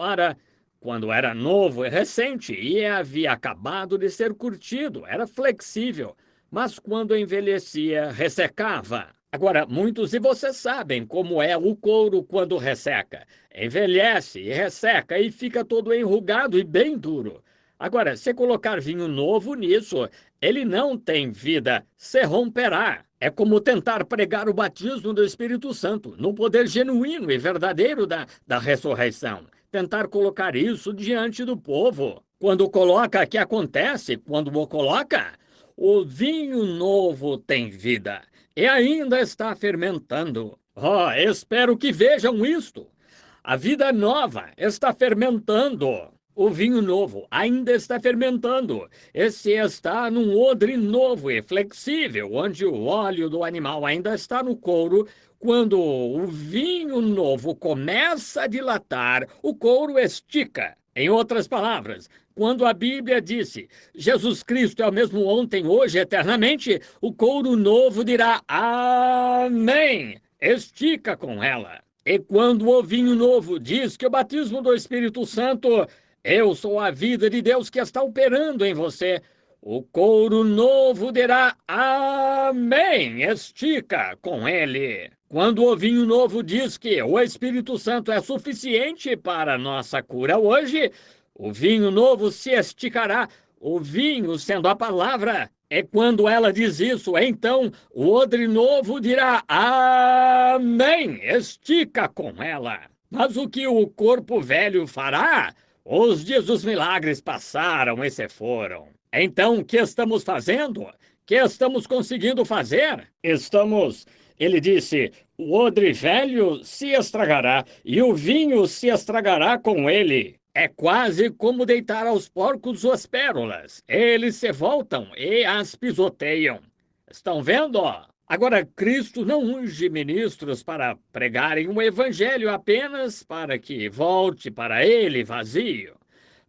quando era novo e recente e havia acabado de ser curtido, era flexível, mas quando envelhecia, ressecava. Agora, muitos de vocês sabem como é o couro quando resseca. Envelhece e resseca e fica todo enrugado e bem duro. Agora, se colocar vinho novo nisso, ele não tem vida, se romperá. É como tentar pregar o batismo do Espírito Santo, no poder genuíno e verdadeiro da ressurreição. Tentar colocar isso diante do povo. Quando coloca, o que acontece? Quando o coloca, o vinho novo tem vida e ainda está fermentando. Oh, espero que vejam isto. A vida nova está fermentando. O vinho novo ainda está fermentando. Esse está num odre novo e flexível, onde o óleo do animal ainda está no couro. Quando o vinho novo começa a dilatar, o couro estica. Em outras palavras, quando a Bíblia disse Jesus Cristo é o mesmo ontem, hoje, eternamente, o couro novo dirá amém. Estica com ela. E quando o vinho novo diz que o batismo do Espírito Santo, eu sou a vida de Deus que está operando em você, o couro novo dirá amém. Estica com ele. Quando o vinho novo diz que o Espírito Santo é suficiente para a nossa cura hoje, o vinho novo se esticará, o vinho sendo a palavra. É quando ela diz isso, então o odre novo dirá amém, estica com ela. Mas o que o corpo velho fará? Os dias dos milagres passaram e se foram. Então, o que estamos fazendo? O que estamos conseguindo fazer? Ele disse, o odre velho se estragará e o vinho se estragará com ele. É quase como deitar aos porcos as pérolas. Eles se voltam e as pisoteiam. Estão vendo? Agora, Cristo não unge ministros para pregarem um evangelho apenas para que volte para ele vazio,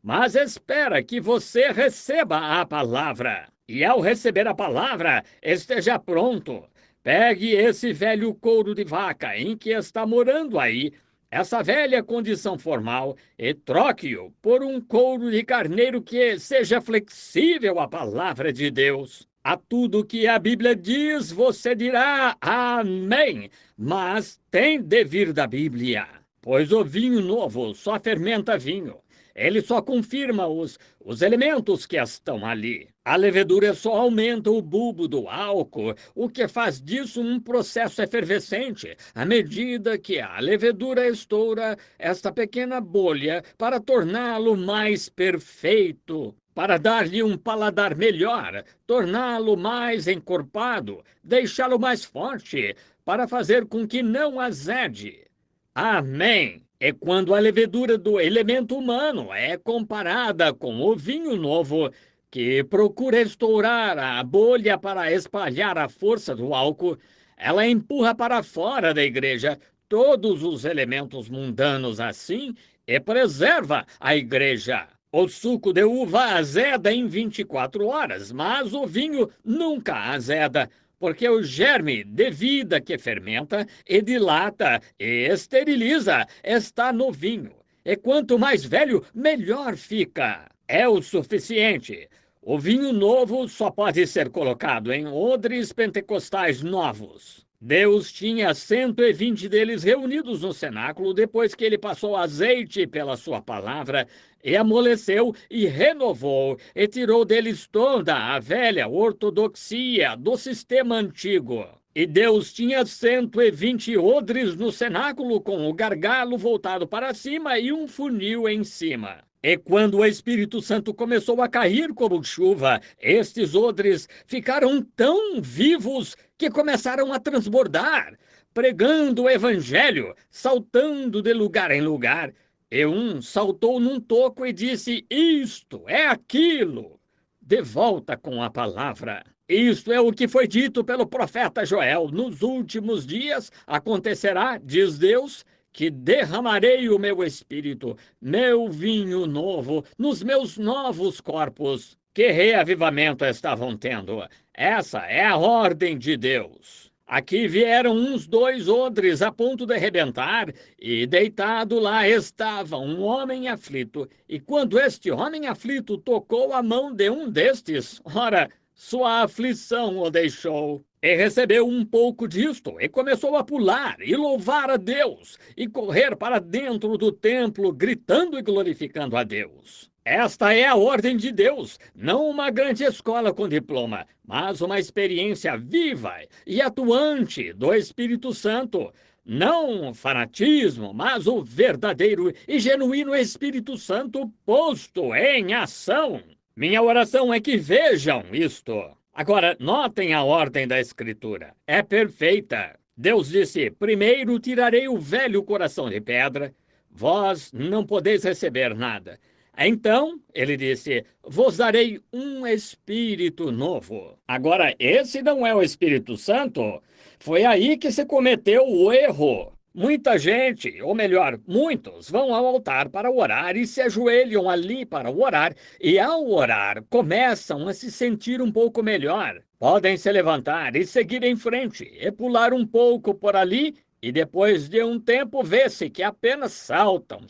mas espera que você receba a palavra. E ao receber a palavra, esteja pronto. Pegue esse velho couro de vaca em que está morando aí, essa velha condição formal, e troque-o por um couro de carneiro que seja flexível à palavra de Deus. A tudo que a Bíblia diz, você dirá amém, mas tem de vir da Bíblia, pois o vinho novo só fermenta vinho. Ele só confirma os elementos que estão ali. A levedura só aumenta o bulbo do álcool, o que faz disso um processo efervescente, à medida que a levedura estoura esta pequena bolha para torná-lo mais perfeito, para dar-lhe um paladar melhor, torná-lo mais encorpado, deixá-lo mais forte, para fazer com que não azede. Amém! É quando a levedura do elemento humano é comparada com o vinho novo, que procura estourar a bolha para espalhar a força do álcool, ela empurra para fora da igreja todos os elementos mundanos assim e preserva a igreja. O suco de uva azeda em 24 horas, mas o vinho nunca azeda, porque o germe de vida que fermenta e dilata e esteriliza está no vinho. E quanto mais velho, melhor fica. É o suficiente. O vinho novo só pode ser colocado em odres pentecostais novos. Deus tinha 120 deles reunidos no cenáculo depois que ele passou azeite pela sua palavra e amoleceu e renovou e tirou deles toda a velha ortodoxia do sistema antigo. E Deus tinha 120 odres no cenáculo com o gargalo voltado para cima e um funil em cima. E quando o Espírito Santo começou a cair como chuva, estes odres ficaram tão vivos que começaram a transbordar, pregando o evangelho, saltando de lugar em lugar. E um saltou num toco e disse, isto é aquilo. De volta com a palavra. Isto é o que foi dito pelo profeta Joel. Nos últimos dias acontecerá, diz Deus, que derramarei o meu espírito, meu vinho novo, nos meus novos corpos. Que reavivamento estavam tendo? Essa é a ordem de Deus. Aqui vieram uns 2 odres a ponto de arrebentar, e deitado lá estava um homem aflito. E quando este homem aflito tocou a mão de um destes, ora, sua aflição o deixou. E recebeu um pouco disto, e começou a pular, e louvar a Deus, e correr para dentro do templo, gritando e glorificando a Deus. Esta é a ordem de Deus, não uma grande escola com diploma, mas uma experiência viva e atuante do Espírito Santo. Não um fanatismo, mas o verdadeiro e genuíno Espírito Santo posto em ação. Minha oração é que vejam isto. Agora, notem a ordem da Escritura. É perfeita. Deus disse: primeiro tirarei o velho coração de pedra, vós não podeis receber nada. Então, ele disse: vos darei um espírito novo. Agora, esse não é o Espírito Santo. Foi aí que se cometeu o erro. Muita gente, ou melhor, muitos, vão ao altar para orar e se ajoelham ali para orar, e ao orar começam a se sentir um pouco melhor. Podem se levantar e seguir em frente, e pular um pouco por ali, e depois de um tempo vê-se que apenas saltam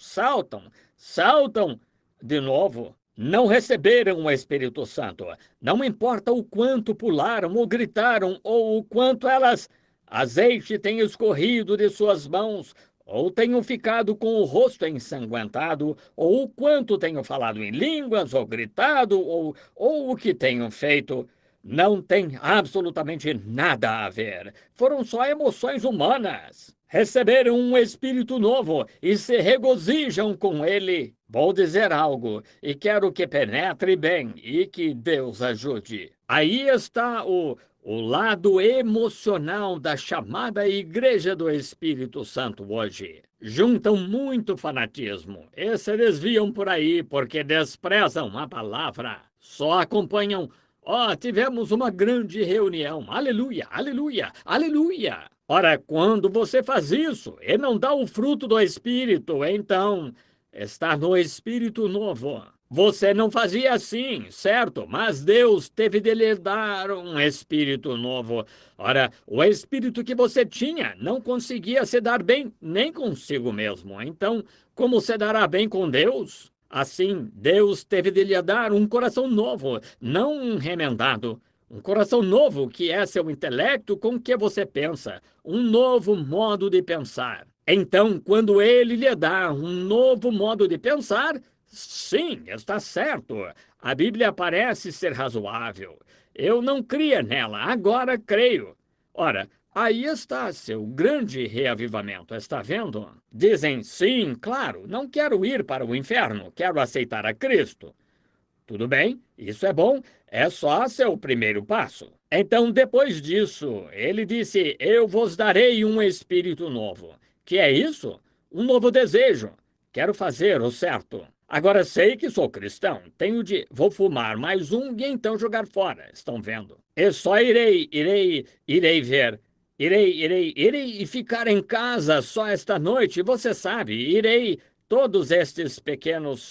de novo. Não receberam o Espírito Santo. Não importa o quanto pularam ou gritaram, ou o quanto azeite tem escorrido de suas mãos, ou tenham ficado com o rosto ensanguentado, ou o quanto tenham falado em línguas, ou gritado, ou o que tenham feito, não tem absolutamente nada a ver. Foram só emoções humanas. Receberam um espírito novo e se regozijam com ele. Vou dizer algo, e quero que penetre bem e que Deus ajude. Aí está o lado emocional da chamada Igreja do Espírito Santo hoje. Juntam muito fanatismo e se desviam por aí porque desprezam a palavra. Só acompanham: tivemos uma grande reunião. Aleluia, aleluia, aleluia. Ora, quando você faz isso e não dá o fruto do Espírito, então está no Espírito Novo. Você não fazia assim, certo? Mas Deus teve de lhe dar um espírito novo. Ora, o espírito que você tinha não conseguia se dar bem nem consigo mesmo. Então, como se dará bem com Deus? Assim, Deus teve de lhe dar um coração novo, não um remendado. Um coração novo que é seu intelecto com o que você pensa. Um novo modo de pensar. Então, quando ele lhe dá um novo modo de pensar, sim, está certo. A Bíblia parece ser razoável. Eu não cria nela, agora creio. Ora, aí está seu grande reavivamento, está vendo? Dizem: sim, claro, não quero ir para o inferno, quero aceitar a Cristo. Tudo bem, isso é bom, é só seu primeiro passo. Então, depois disso, ele disse: eu vos darei um espírito novo. Que é isso? Um novo desejo. Quero fazer o certo. Agora sei que sou cristão, vou fumar mais um e então jogar fora, estão vendo? Eu só irei ver, irei e ficar em casa só esta noite, você sabe, irei, todos estes pequenos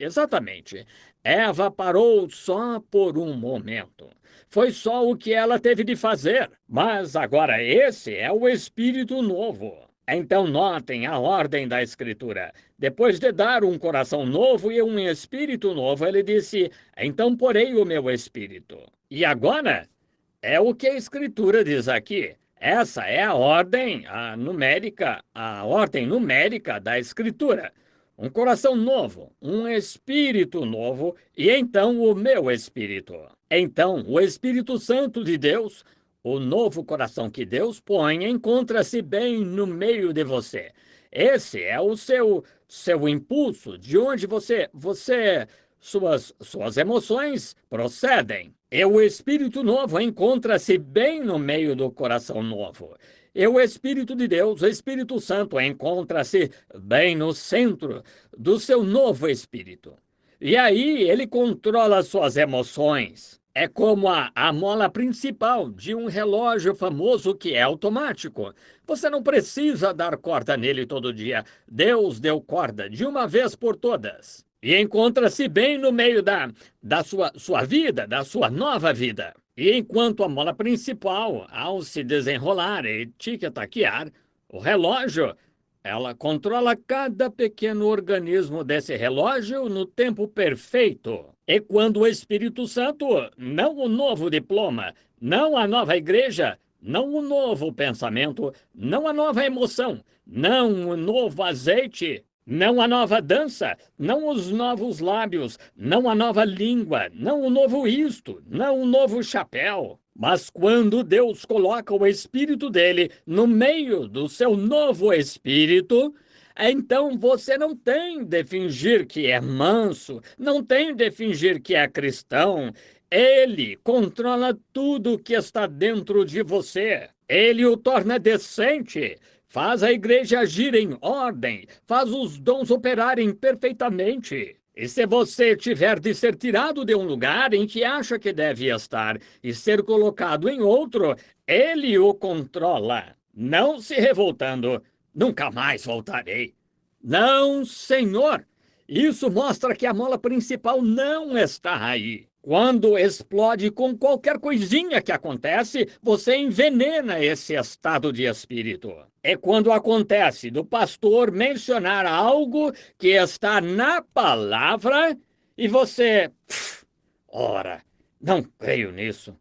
exatamente. Eva parou só por um momento. Foi só o que ela teve de fazer, mas agora esse é o Espírito Novo. Então notem a ordem da Escritura. Depois de dar um coração novo e um espírito novo, ele disse: então porei o meu espírito. E agora é o que a Escritura diz aqui. Essa é a ordem numérica da Escritura. Um coração novo, um espírito novo e então o meu espírito. Então o Espírito Santo de Deus, o novo coração que Deus põe, encontra-se bem no meio de você. Esse é o seu impulso, de onde suas emoções procedem. E o Espírito Novo encontra-se bem no meio do coração novo. E o Espírito de Deus, o Espírito Santo, encontra-se bem no centro do seu novo espírito. E aí ele controla suas emoções. É como a mola principal de um relógio famoso que é automático. Você não precisa dar corda nele todo dia. Deus deu corda de uma vez por todas. E encontra-se bem no meio da sua vida, da sua nova vida. E enquanto a mola principal, ao se desenrolar e tic-taquear, o relógio, ela controla cada pequeno organismo desse relógio no tempo perfeito. E quando o Espírito Santo, não o novo diploma, não a nova igreja, não o novo pensamento, não a nova emoção, não o novo azeite, Não a nova dança, não os novos lábios, não a nova língua, não o novo isto, não o novo chapéu. Mas quando Deus coloca o Espírito dele no meio do seu novo Espírito, então você não tem de fingir que é manso, não tem de fingir que é cristão. Ele controla tudo que está dentro de você. Ele o torna decente. Faz a igreja agir em ordem, faz os dons operarem perfeitamente. E se você tiver de ser tirado de um lugar em que acha que deve estar e ser colocado em outro, ele o controla. Não se revoltando, nunca mais voltarei. Não, Senhor! Isso mostra que a mola principal não está aí. Quando explode com qualquer coisinha que acontece, você envenena esse estado de espírito. É quando acontece do pastor mencionar algo que está na palavra e você... Ora, não creio nisso.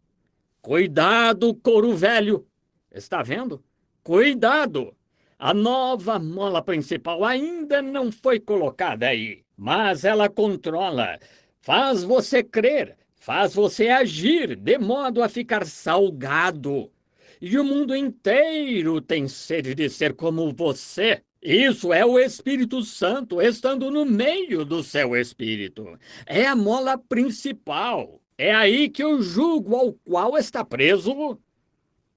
Cuidado, couro velho. Está vendo? Cuidado! A nova mola principal ainda não foi colocada aí, mas ela controla. Faz você crer, faz você agir de modo a ficar salgado. E o mundo inteiro tem sede de ser como você. Isso é o Espírito Santo estando no meio do seu espírito. É a mola principal. É aí que o jugo ao qual está preso.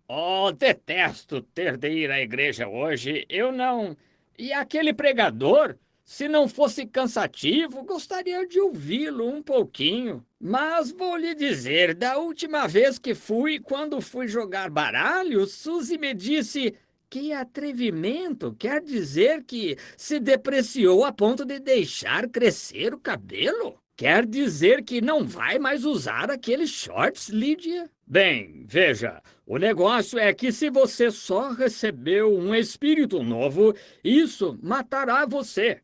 Oh, detesto ter de ir à igreja hoje. Eu não. E aquele pregador? Se não fosse cansativo, gostaria de ouvi-lo um pouquinho. Mas vou lhe dizer, da última vez que fui, quando fui jogar baralho, Suzy me disse: que atrevimento! Quer dizer que se depreciou a ponto de deixar crescer o cabelo? Quer dizer que não vai mais usar aqueles shorts, Lídia? Bem, veja, o negócio é que se você só recebeu um espírito novo, isso matará você.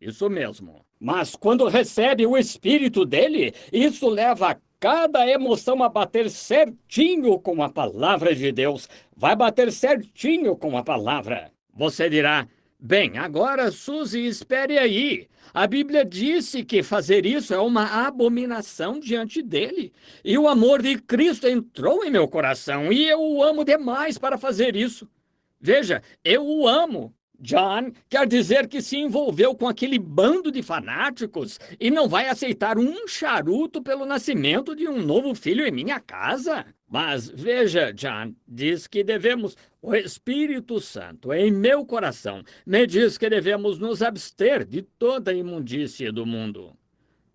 Isso mesmo. Mas quando recebe o espírito dele, isso leva cada emoção a bater certinho com a palavra de Deus. Vai bater certinho com a palavra. Você dirá: bem, agora, Suzy, espere aí. A Bíblia disse que fazer isso é uma abominação diante dele. E o amor de Cristo entrou em meu coração e eu o amo demais para fazer isso. Veja, eu o amo. John quer dizer que se envolveu com aquele bando de fanáticos e não vai aceitar um charuto pelo nascimento de um novo filho em minha casa? Mas veja, John, diz que devemos... O Espírito Santo, em meu coração, me diz que devemos nos abster de toda a imundície do mundo.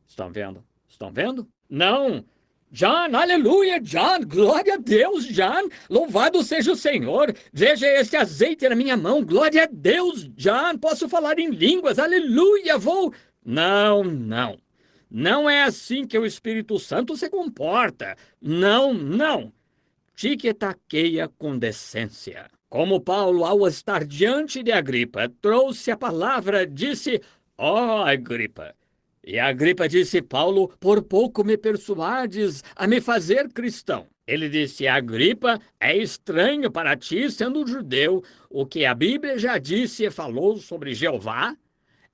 Estão vendo? Estão vendo? Não! John, aleluia, John, glória a Deus, John, louvado seja o Senhor, veja esse azeite na minha mão, glória a Deus, John, posso falar em línguas, aleluia, vou... Não, não, não é assim que o Espírito Santo se comporta, não, não, tique-taqueia com decência. Como Paulo, ao estar diante de Agripa, trouxe a palavra, disse: ó, Agripa. E Agripa disse: Paulo, por pouco me persuades a me fazer cristão. Ele disse: Agripa, é estranho para ti, sendo judeu, o que a Bíblia já disse e falou sobre Jeová?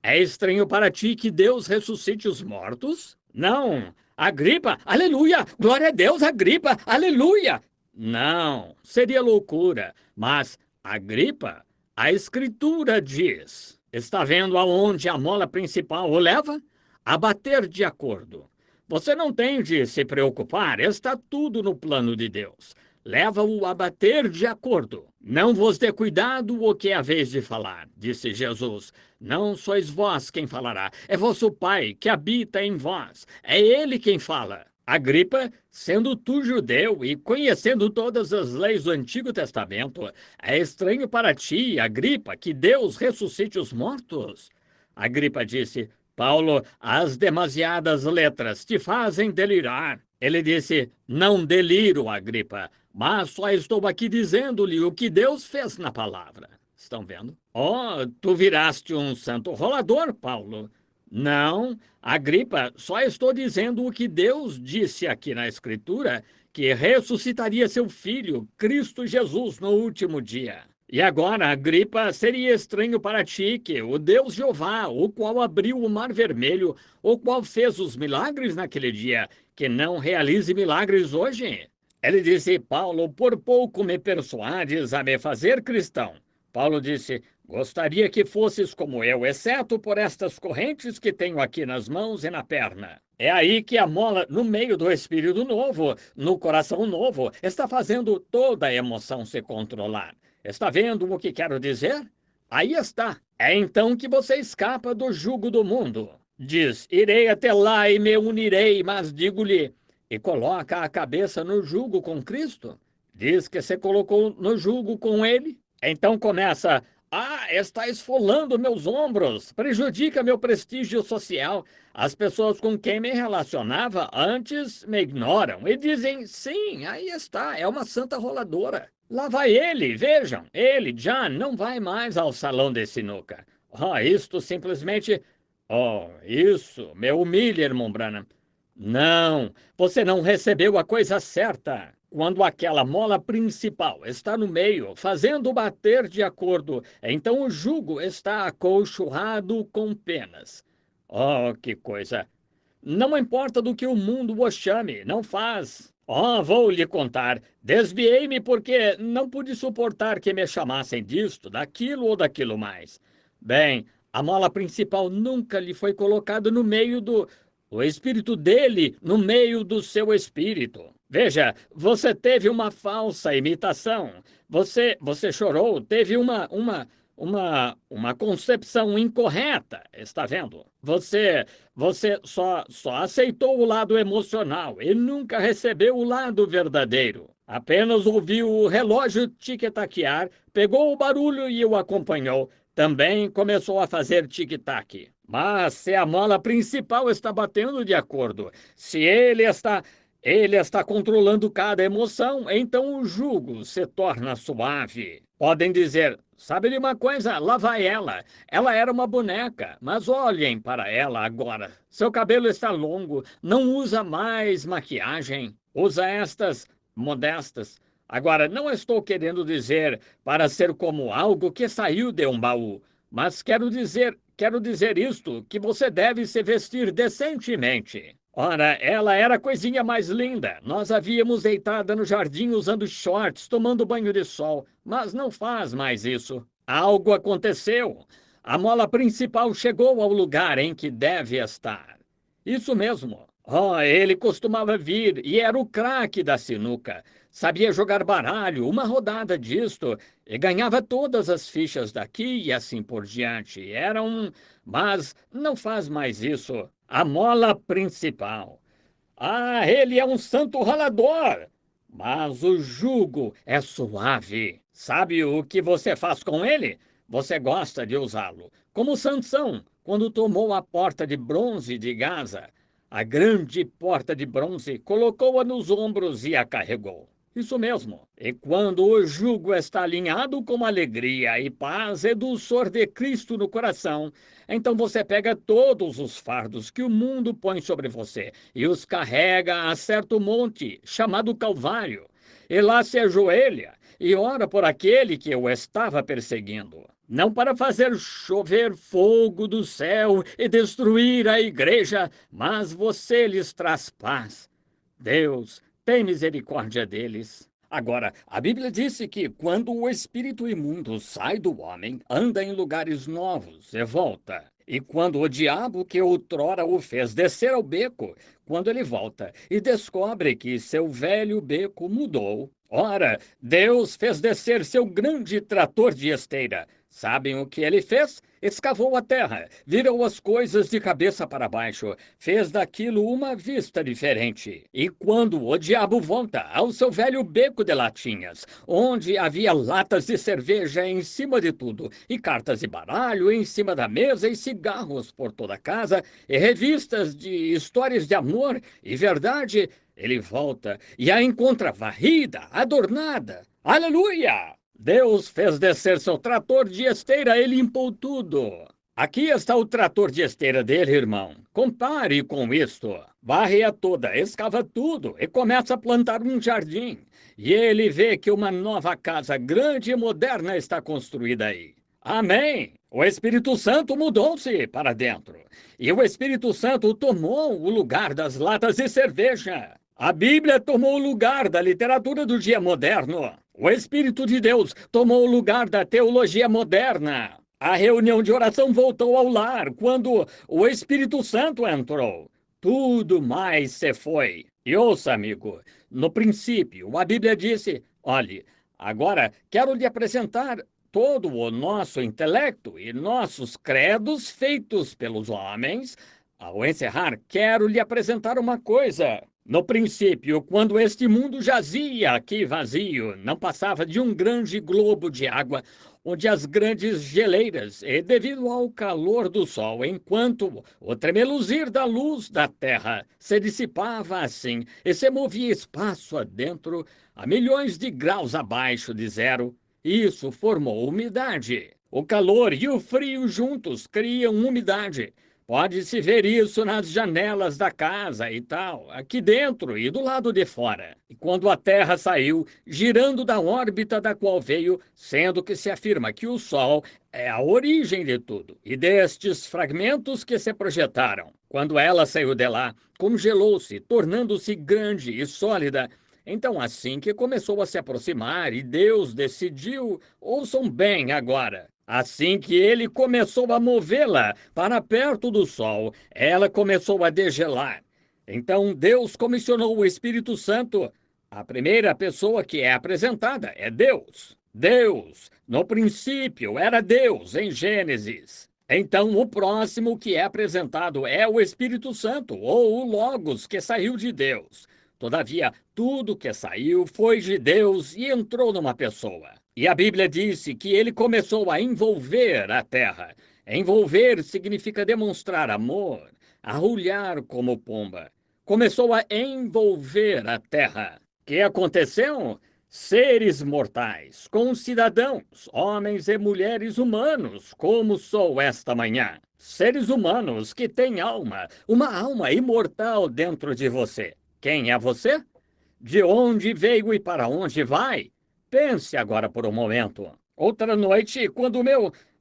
É estranho para ti que Deus ressuscite os mortos? Não. Agripa, aleluia, glória a Deus, Agripa, aleluia. Não, seria loucura. Mas, Agripa, a Escritura diz: está vendo aonde a mola principal o leva? A bater de acordo. Você não tem de se preocupar, está tudo no plano de Deus. Leva-o a bater de acordo. Não vos dê cuidado o que é a vez de falar, disse Jesus. Não sois vós quem falará, é vosso Pai que habita em vós. É Ele quem fala. Agripa, sendo tu judeu e conhecendo todas as leis do Antigo Testamento, é estranho para ti, Agripa, que Deus ressuscite os mortos? Agripa disse: Paulo, as demasiadas letras te fazem delirar. Ele disse: não deliro, Agripa, mas só estou aqui dizendo-lhe o que Deus fez na palavra. Estão vendo? Oh, tu viraste um santo rolador, Paulo. Não, Agripa, só estou dizendo o que Deus disse aqui na Escritura, que ressuscitaria seu filho, Cristo Jesus, no último dia. E agora, Agripa, seria estranho para ti que o Deus Jeová, o qual abriu o mar vermelho, o qual fez os milagres naquele dia, que não realize milagres hoje? Ele disse, Paulo, por pouco me persuades a me fazer cristão. Paulo disse, gostaria que fosses como eu, exceto por estas correntes que tenho aqui nas mãos e na perna. É aí que a mola, no meio do espírito novo, no coração novo, está fazendo toda a emoção se controlar. Está vendo o que quero dizer? Aí está. É então que você escapa do jugo do mundo. Diz, irei até lá e me unirei, mas digo-lhe, e coloca a cabeça no jugo com Cristo? Diz que se colocou no jugo com ele? Então começa, está esfolando meus ombros, prejudica meu prestígio social. As pessoas com quem me relacionava antes me ignoram e dizem, sim, aí está, é uma santa roladora. Lá vai ele, vejam, ele, John, não vai mais ao salão de sinuca. Isto simplesmente... isso me humilha, irmão Branham. Não, você não recebeu a coisa certa. Quando aquela mola principal está no meio, fazendo bater de acordo, então o jugo está acolchoado com penas. Que coisa! Não importa do que o mundo o chame, não faz. Vou lhe contar. Desviei-me porque não pude suportar que me chamassem disto, daquilo ou daquilo mais. Bem, a mola principal nunca lhe foi colocada no meio do... O espírito dele no meio do seu espírito. Veja, você teve uma falsa imitação. Você chorou, teve uma concepção incorreta, está vendo? Você só aceitou o lado emocional e nunca recebeu o lado verdadeiro. Apenas ouviu o relógio tic-taquear, pegou o barulho e o acompanhou. Também começou a fazer tic-tac. Mas se a mola principal está batendo de acordo, se ele está controlando cada emoção, então o jugo se torna suave. Podem dizer, sabe de uma coisa? Lá vai ela. Ela era uma boneca, mas olhem para ela agora. Seu cabelo está longo, não usa mais maquiagem, usa estas modestas. Agora, não estou querendo dizer para ser como algo que saiu de um baú, mas quero dizer isto, que você deve se vestir decentemente. Ora, ela era a coisinha mais linda. Nós a víamos deitada no jardim usando shorts, tomando banho de sol, mas não faz mais isso. Algo aconteceu. A mola principal chegou ao lugar em que deve estar. Isso mesmo. Ele costumava vir e era o craque da sinuca. Sabia jogar baralho, uma rodada disto, e ganhava todas as fichas daqui e assim por diante. Mas não faz mais isso. A mola principal. Ele é um santo ralador. Mas o jugo é suave. Sabe o que você faz com ele? Você gosta de usá-lo. Como Sansão, quando tomou a porta de bronze de Gaza. A grande porta de bronze, colocou-a nos ombros e a carregou. Isso mesmo. E quando o jugo está alinhado com alegria e paz e dulçor de Cristo no coração, então você pega todos os fardos que o mundo põe sobre você e os carrega a certo monte, chamado Calvário. E lá se ajoelha e ora por aquele que o estava perseguindo. Não para fazer chover fogo do céu e destruir a igreja, mas você lhes traz paz. Deus tem misericórdia deles. Agora, a Bíblia disse que quando o espírito imundo sai do homem, anda em lugares novos e volta. E quando o diabo que outrora o fez descer ao beco, quando ele volta e descobre que seu velho beco mudou, ora, Deus fez descer seu grande trator de esteira. Sabem o que ele fez? Escavou a terra, virou as coisas de cabeça para baixo, fez daquilo uma vista diferente. E quando o diabo volta ao seu velho beco de latinhas, onde havia latas de cerveja em cima de tudo, e cartas de baralho em cima da mesa, e cigarros por toda a casa, e revistas de histórias de amor e verdade, ele volta e a encontra varrida, adornada. Aleluia! Deus fez descer seu trator de esteira e limpou tudo. Aqui está o trator de esteira dele, irmão. Compare com isto. Varre-a toda, escava tudo e começa a plantar um jardim. E ele vê que uma nova casa grande e moderna está construída aí. Amém! O Espírito Santo mudou-se para dentro. E o Espírito Santo tomou o lugar das latas de cerveja. A Bíblia tomou o lugar da literatura do dia moderno. O Espírito de Deus tomou o lugar da teologia moderna. A reunião de oração voltou ao lar quando o Espírito Santo entrou. Tudo mais se foi. E ouça, amigo, no princípio, a Bíblia disse: olhe, agora quero lhe apresentar todo o nosso intelecto e nossos credos feitos pelos homens. Ao encerrar, quero lhe apresentar uma coisa. No princípio, quando este mundo jazia aqui vazio, não passava de um grande globo de água, onde as grandes geleiras, e devido ao calor do sol, enquanto o tremeluzir da luz da terra se dissipava assim e se movia espaço adentro, a milhões de graus abaixo de zero, isso formou umidade. O calor e o frio juntos criam umidade. Pode-se ver isso nas janelas da casa e tal, aqui dentro e do lado de fora. E quando a Terra saiu, girando da órbita da qual veio, sendo que se afirma que o Sol é a origem de tudo, e destes fragmentos que se projetaram. Quando ela saiu de lá, congelou-se, tornando-se grande e sólida. Então, assim que começou a se aproximar e Deus decidiu, ouçam bem agora, assim que ele começou a movê-la para perto do sol, ela começou a degelar. Então Deus comissionou o Espírito Santo. A primeira pessoa que é apresentada é Deus. Deus, no princípio, era Deus, em Gênesis. Então, o próximo que é apresentado é o Espírito Santo, ou o Logos, que saiu de Deus. Todavia, tudo que saiu foi de Deus e entrou numa pessoa. E a Bíblia disse que ele começou a envolver a terra. Envolver significa demonstrar amor, arrulhar como pomba. Começou a envolver a terra. O que aconteceu? Seres mortais, concidadãos, homens e mulheres humanos, como sou esta manhã. Seres humanos que têm alma, uma alma imortal dentro de você. Quem é você? De onde veio e para onde vai? Pense agora por um momento. Outra noite,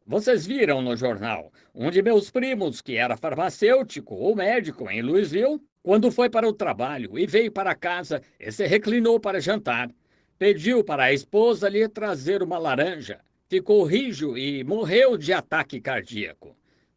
Vocês viram no jornal, um de meus primos, que era farmacêutico ou médico em Louisville, quando foi para o trabalho e veio para casa e se reclinou para jantar, pediu para a esposa lhe trazer uma laranja, ficou rijo e morreu de ataque cardíaco.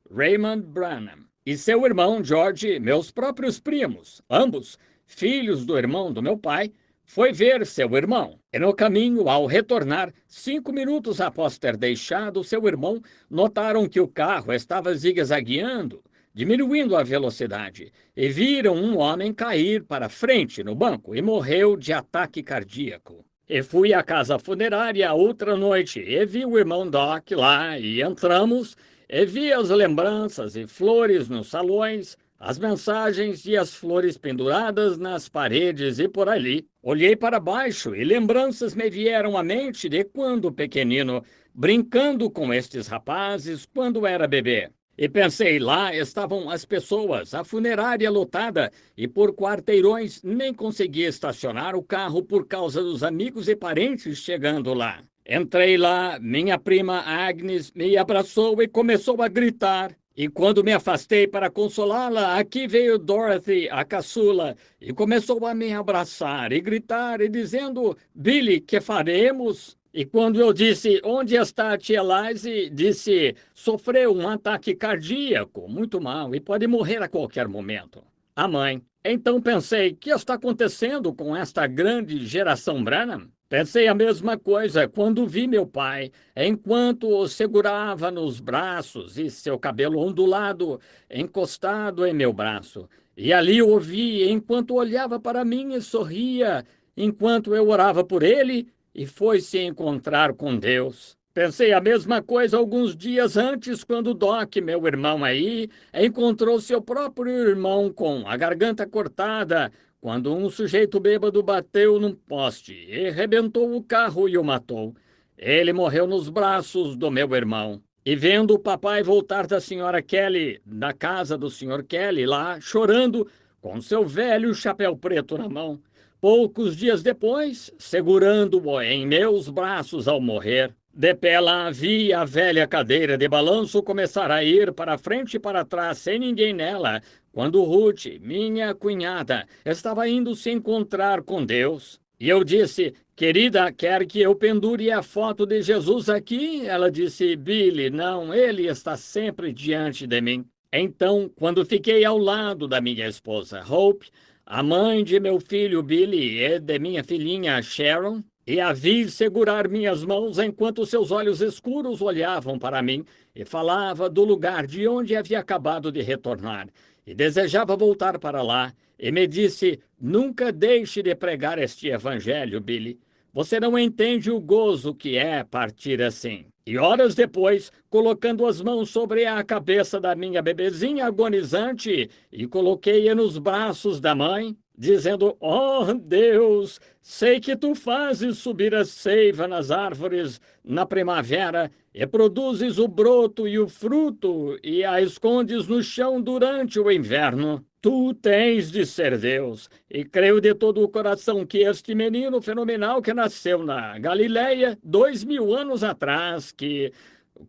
Raymond Branham. E seu irmão George, meus próprios primos, ambos filhos do irmão do meu pai, foi ver seu irmão. E no caminho, ao retornar, 5 minutos após ter deixado seu irmão, notaram que o carro estava zigue-zagueando, diminuindo a velocidade, e viram um homem cair para frente no banco e morreu de ataque cardíaco. E fui à casa funerária outra noite e vi o irmão Doc lá e entramos e vi as lembranças e flores nos salões, as mensagens e as flores penduradas nas paredes e por ali. Olhei para baixo e lembranças me vieram à mente de quando pequenino, brincando com estes rapazes quando era bebê. E pensei, lá estavam as pessoas, a funerária lotada, e por quarteirões nem conseguia estacionar o carro por causa dos amigos e parentes chegando lá. Entrei lá, minha prima Agnes me abraçou e começou a gritar. E quando me afastei para consolá-la, aqui veio Dorothy, a caçula, e começou a me abraçar e gritar e dizendo: Billy, que faremos? E quando eu disse: onde está a tia Lize? Disse: sofreu um ataque cardíaco, muito mal, e pode morrer a qualquer momento. A mãe. Então pensei: o que está acontecendo com esta grande geração Branham? Pensei a mesma coisa quando vi meu pai, enquanto o segurava nos braços e seu cabelo ondulado encostado em meu braço. E ali o ouvi enquanto olhava para mim e sorria, enquanto eu orava por ele e foi se encontrar com Deus. Pensei a mesma coisa alguns dias antes, quando Doc, meu irmão aí, encontrou seu próprio irmão com a garganta cortada, quando um sujeito bêbado bateu num poste e rebentou o carro e o matou. Ele morreu nos braços do meu irmão. E vendo o papai voltar da senhora Kelly, da casa do senhor Kelly, lá, chorando, com seu velho chapéu preto na mão, poucos dias depois, segurando-o em meus braços ao morrer, de pé lá vi a velha cadeira de balanço começar a ir para frente e para trás, sem ninguém nela, quando Ruth, minha cunhada, estava indo se encontrar com Deus. E eu disse: querida, quer que eu pendure a foto de Jesus aqui? Ela disse: Billy, não, ele está sempre diante de mim. Então, quando fiquei ao lado da minha esposa Hope, a mãe de meu filho Billy e de minha filhinha Sharon, e a vi segurar minhas mãos enquanto seus olhos escuros olhavam para mim e falava do lugar de onde havia acabado de retornar e desejava voltar para lá, e me disse: nunca deixe de pregar este evangelho, Billy. Você não entende o gozo que é partir assim. E horas depois, colocando as mãos sobre a cabeça da minha bebezinha agonizante, e coloquei-a nos braços da mãe, dizendo: oh, Deus, sei que tu fazes subir a seiva nas árvores na primavera e produzes o broto e o fruto e a escondes no chão durante o inverno. Tu tens de ser Deus, e creio de todo o coração que este menino fenomenal que nasceu na Galileia 2000 anos atrás, que,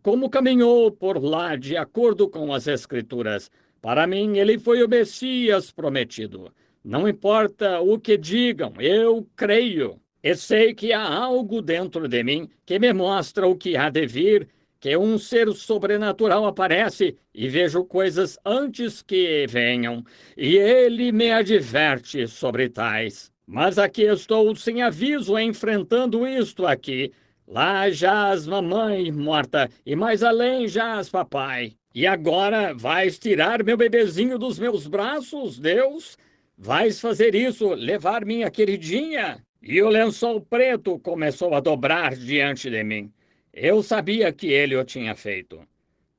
como caminhou por lá de acordo com as Escrituras, para mim ele foi o Messias prometido. Não importa o que digam, eu creio. E sei que há algo dentro de mim que me mostra o que há de vir, que um ser sobrenatural aparece e vejo coisas antes que venham, e ele me adverte sobre tais. Mas aqui estou sem aviso enfrentando isto aqui. Lá jaz mamãe morta, e mais além jaz papai. E agora vais tirar meu bebezinho dos meus braços, Deus? Vais fazer isso, levar minha queridinha? E o lençol preto começou a dobrar diante de mim. Eu sabia que ele o tinha feito.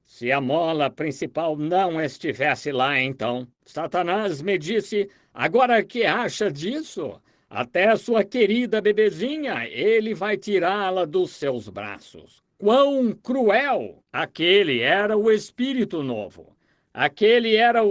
Se a mola principal não estivesse lá, então, Satanás me disse: agora que acha disso? Até a sua querida bebezinha, ele vai tirá-la dos seus braços. Quão cruel! Aquele era o espírito novo. Aquele era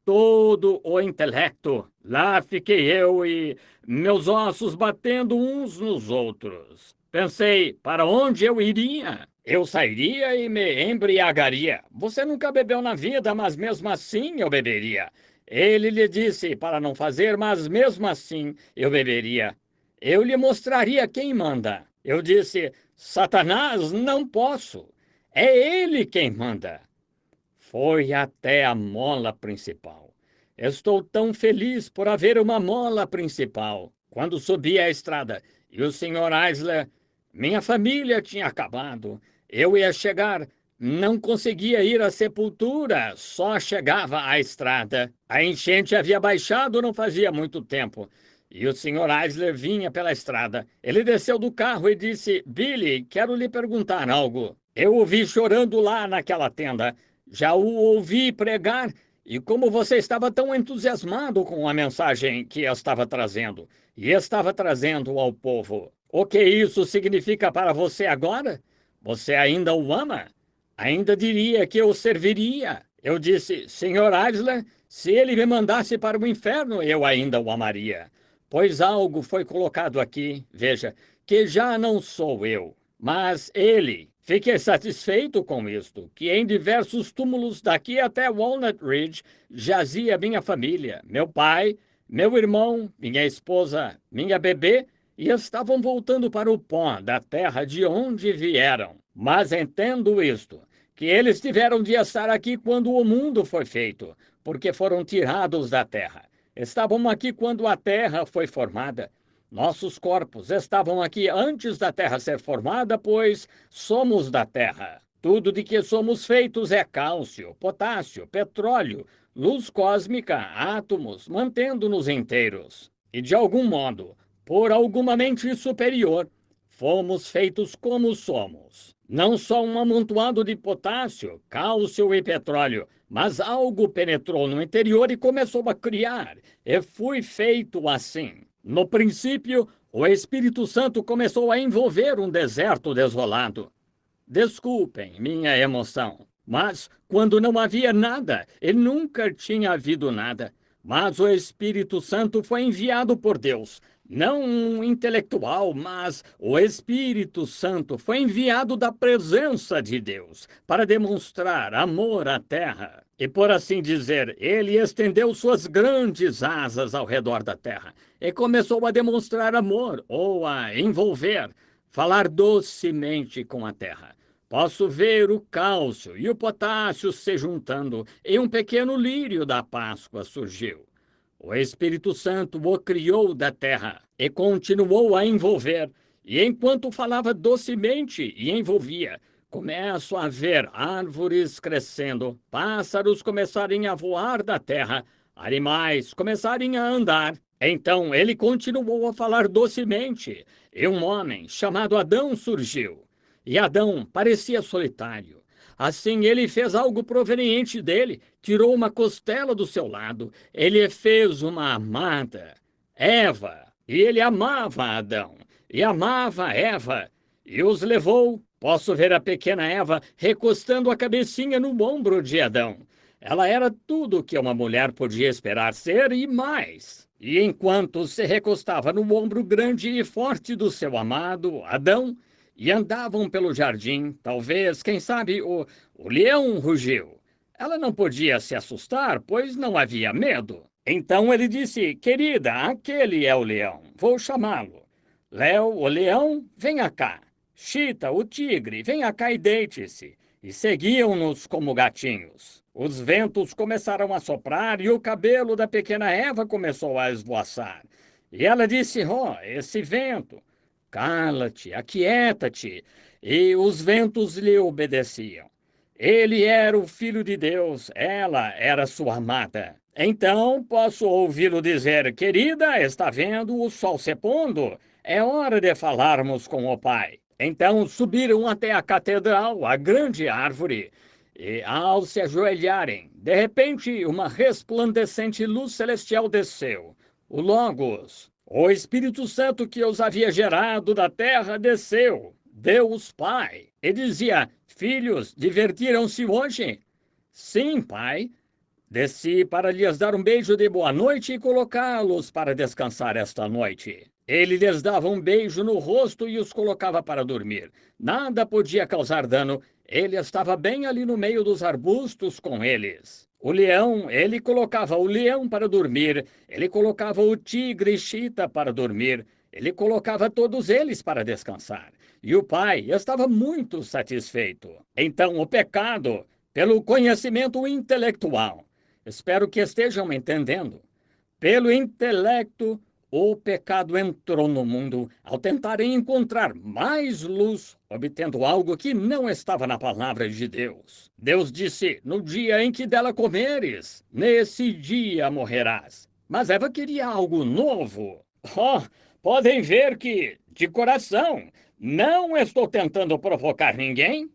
todo o intelecto. Lá fiquei eu e meus ossos batendo uns nos outros. Pensei, para onde eu iria? Eu sairia e me embriagaria. Você nunca bebeu na vida, mas mesmo assim eu beberia. Ele lhe disse para não fazer, mas mesmo assim eu beberia. Eu lhe mostraria quem manda. Eu disse: Satanás, não posso. É ele quem manda. Foi até a mola principal. Estou tão feliz por haver uma mola principal. Quando subi a estrada e o Sr. Eisler, minha família tinha acabado. Eu ia chegar, não conseguia ir à sepultura, só chegava à estrada. A enchente havia baixado não fazia muito tempo. E o Sr. Eisler vinha pela estrada. Ele desceu do carro e disse: Billy, quero lhe perguntar algo. Eu o vi chorando lá naquela tenda. Já o ouvi pregar, e como você estava tão entusiasmado com a mensagem que eu estava trazendo, e estava trazendo ao povo, o que isso significa para você agora? Você ainda o ama? Ainda diria que eu serviria? Eu disse: Sr. Eisler, se ele me mandasse para o inferno, eu ainda o amaria. Pois algo foi colocado aqui, veja, que já não sou eu, mas ele. Fiquei satisfeito com isto, que em diversos túmulos daqui até Walnut Ridge jazia minha família, meu pai, meu irmão, minha esposa, minha bebê, e estavam voltando para o pó da terra de onde vieram. Mas entendo isto, que eles tiveram de estar aqui quando o mundo foi feito, porque foram tirados da terra. Estavam aqui quando a terra foi formada. Nossos corpos estavam aqui antes da Terra ser formada, pois somos da Terra. Tudo de que somos feitos é cálcio, potássio, petróleo, luz cósmica, átomos, mantendo-nos inteiros. E de algum modo, por alguma mente superior, fomos feitos como somos. Não só um amontoado de potássio, cálcio e petróleo, mas algo penetrou no interior e começou a criar. E fui feito assim. No princípio, o Espírito Santo começou a envolver um deserto desolado. Desculpem minha emoção, mas quando não havia nada, e nunca tinha havido nada, mas o Espírito Santo foi enviado por Deus. Não um intelectual, mas o Espírito Santo foi enviado da presença de Deus para demonstrar amor à terra. E por assim dizer, ele estendeu suas grandes asas ao redor da terra e começou a demonstrar amor ou a envolver, falar docemente com a terra. Posso ver o cálcio e o potássio se juntando e um pequeno lírio da Páscoa surgiu. O Espírito Santo o criou da terra e continuou a envolver. E enquanto falava docemente e envolvia, começo a ver árvores crescendo, pássaros começarem a voar da terra, animais começarem a andar. Então ele continuou a falar docemente, e um homem chamado Adão surgiu. E Adão parecia solitário. Assim ele fez algo proveniente dele, tirou uma costela do seu lado, ele fez uma amada, Eva, e ele amava Adão, e amava Eva, e os levou. Posso ver a pequena Eva recostando a cabecinha no ombro de Adão. Ela era tudo o que uma mulher podia esperar ser e mais. E enquanto se recostava no ombro grande e forte do seu amado, Adão, e andavam pelo jardim, talvez, quem sabe, o leão rugiu. Ela não podia se assustar, pois não havia medo. Então ele disse, querida, aquele é o leão, vou chamá-lo. Léo, o leão, venha cá. Chita, o tigre, venha cá e deite-se. E seguiam-nos como gatinhos. Os ventos começaram a soprar e o cabelo da pequena Eva começou a esvoaçar. E ela disse, esse vento... Cala-te, aquieta-te. E os ventos lhe obedeciam. Ele era o Filho de Deus, ela era sua amada. Então posso ouvi-lo dizer, querida, está vendo o sol se pondo? É hora de falarmos com o Pai. Então subiram até a catedral, a grande árvore, e ao se ajoelharem, de repente uma resplandecente luz celestial desceu. O Logos, o Espírito Santo que os havia gerado da terra, desceu, Deus Pai, e dizia, filhos, divertiram-se hoje? Sim, Pai. Desci para lhes dar um beijo de boa noite e colocá-los para descansar esta noite. Ele lhes dava um beijo no rosto e os colocava para dormir. Nada podia causar dano. Ele estava bem ali no meio dos arbustos com eles. O leão, ele colocava o leão para dormir. Ele colocava o tigre chita para dormir. Ele colocava todos eles para descansar. E o pai estava muito satisfeito. Então o pecado, pelo conhecimento intelectual, espero que estejam entendendo. Pelo intelecto, o pecado entrou no mundo ao tentarem encontrar mais luz, obtendo algo que não estava na palavra de Deus. Deus disse, no dia em que dela comeres, nesse dia morrerás. Mas Eva queria algo novo. Podem ver que, de coração, não estou tentando provocar ninguém.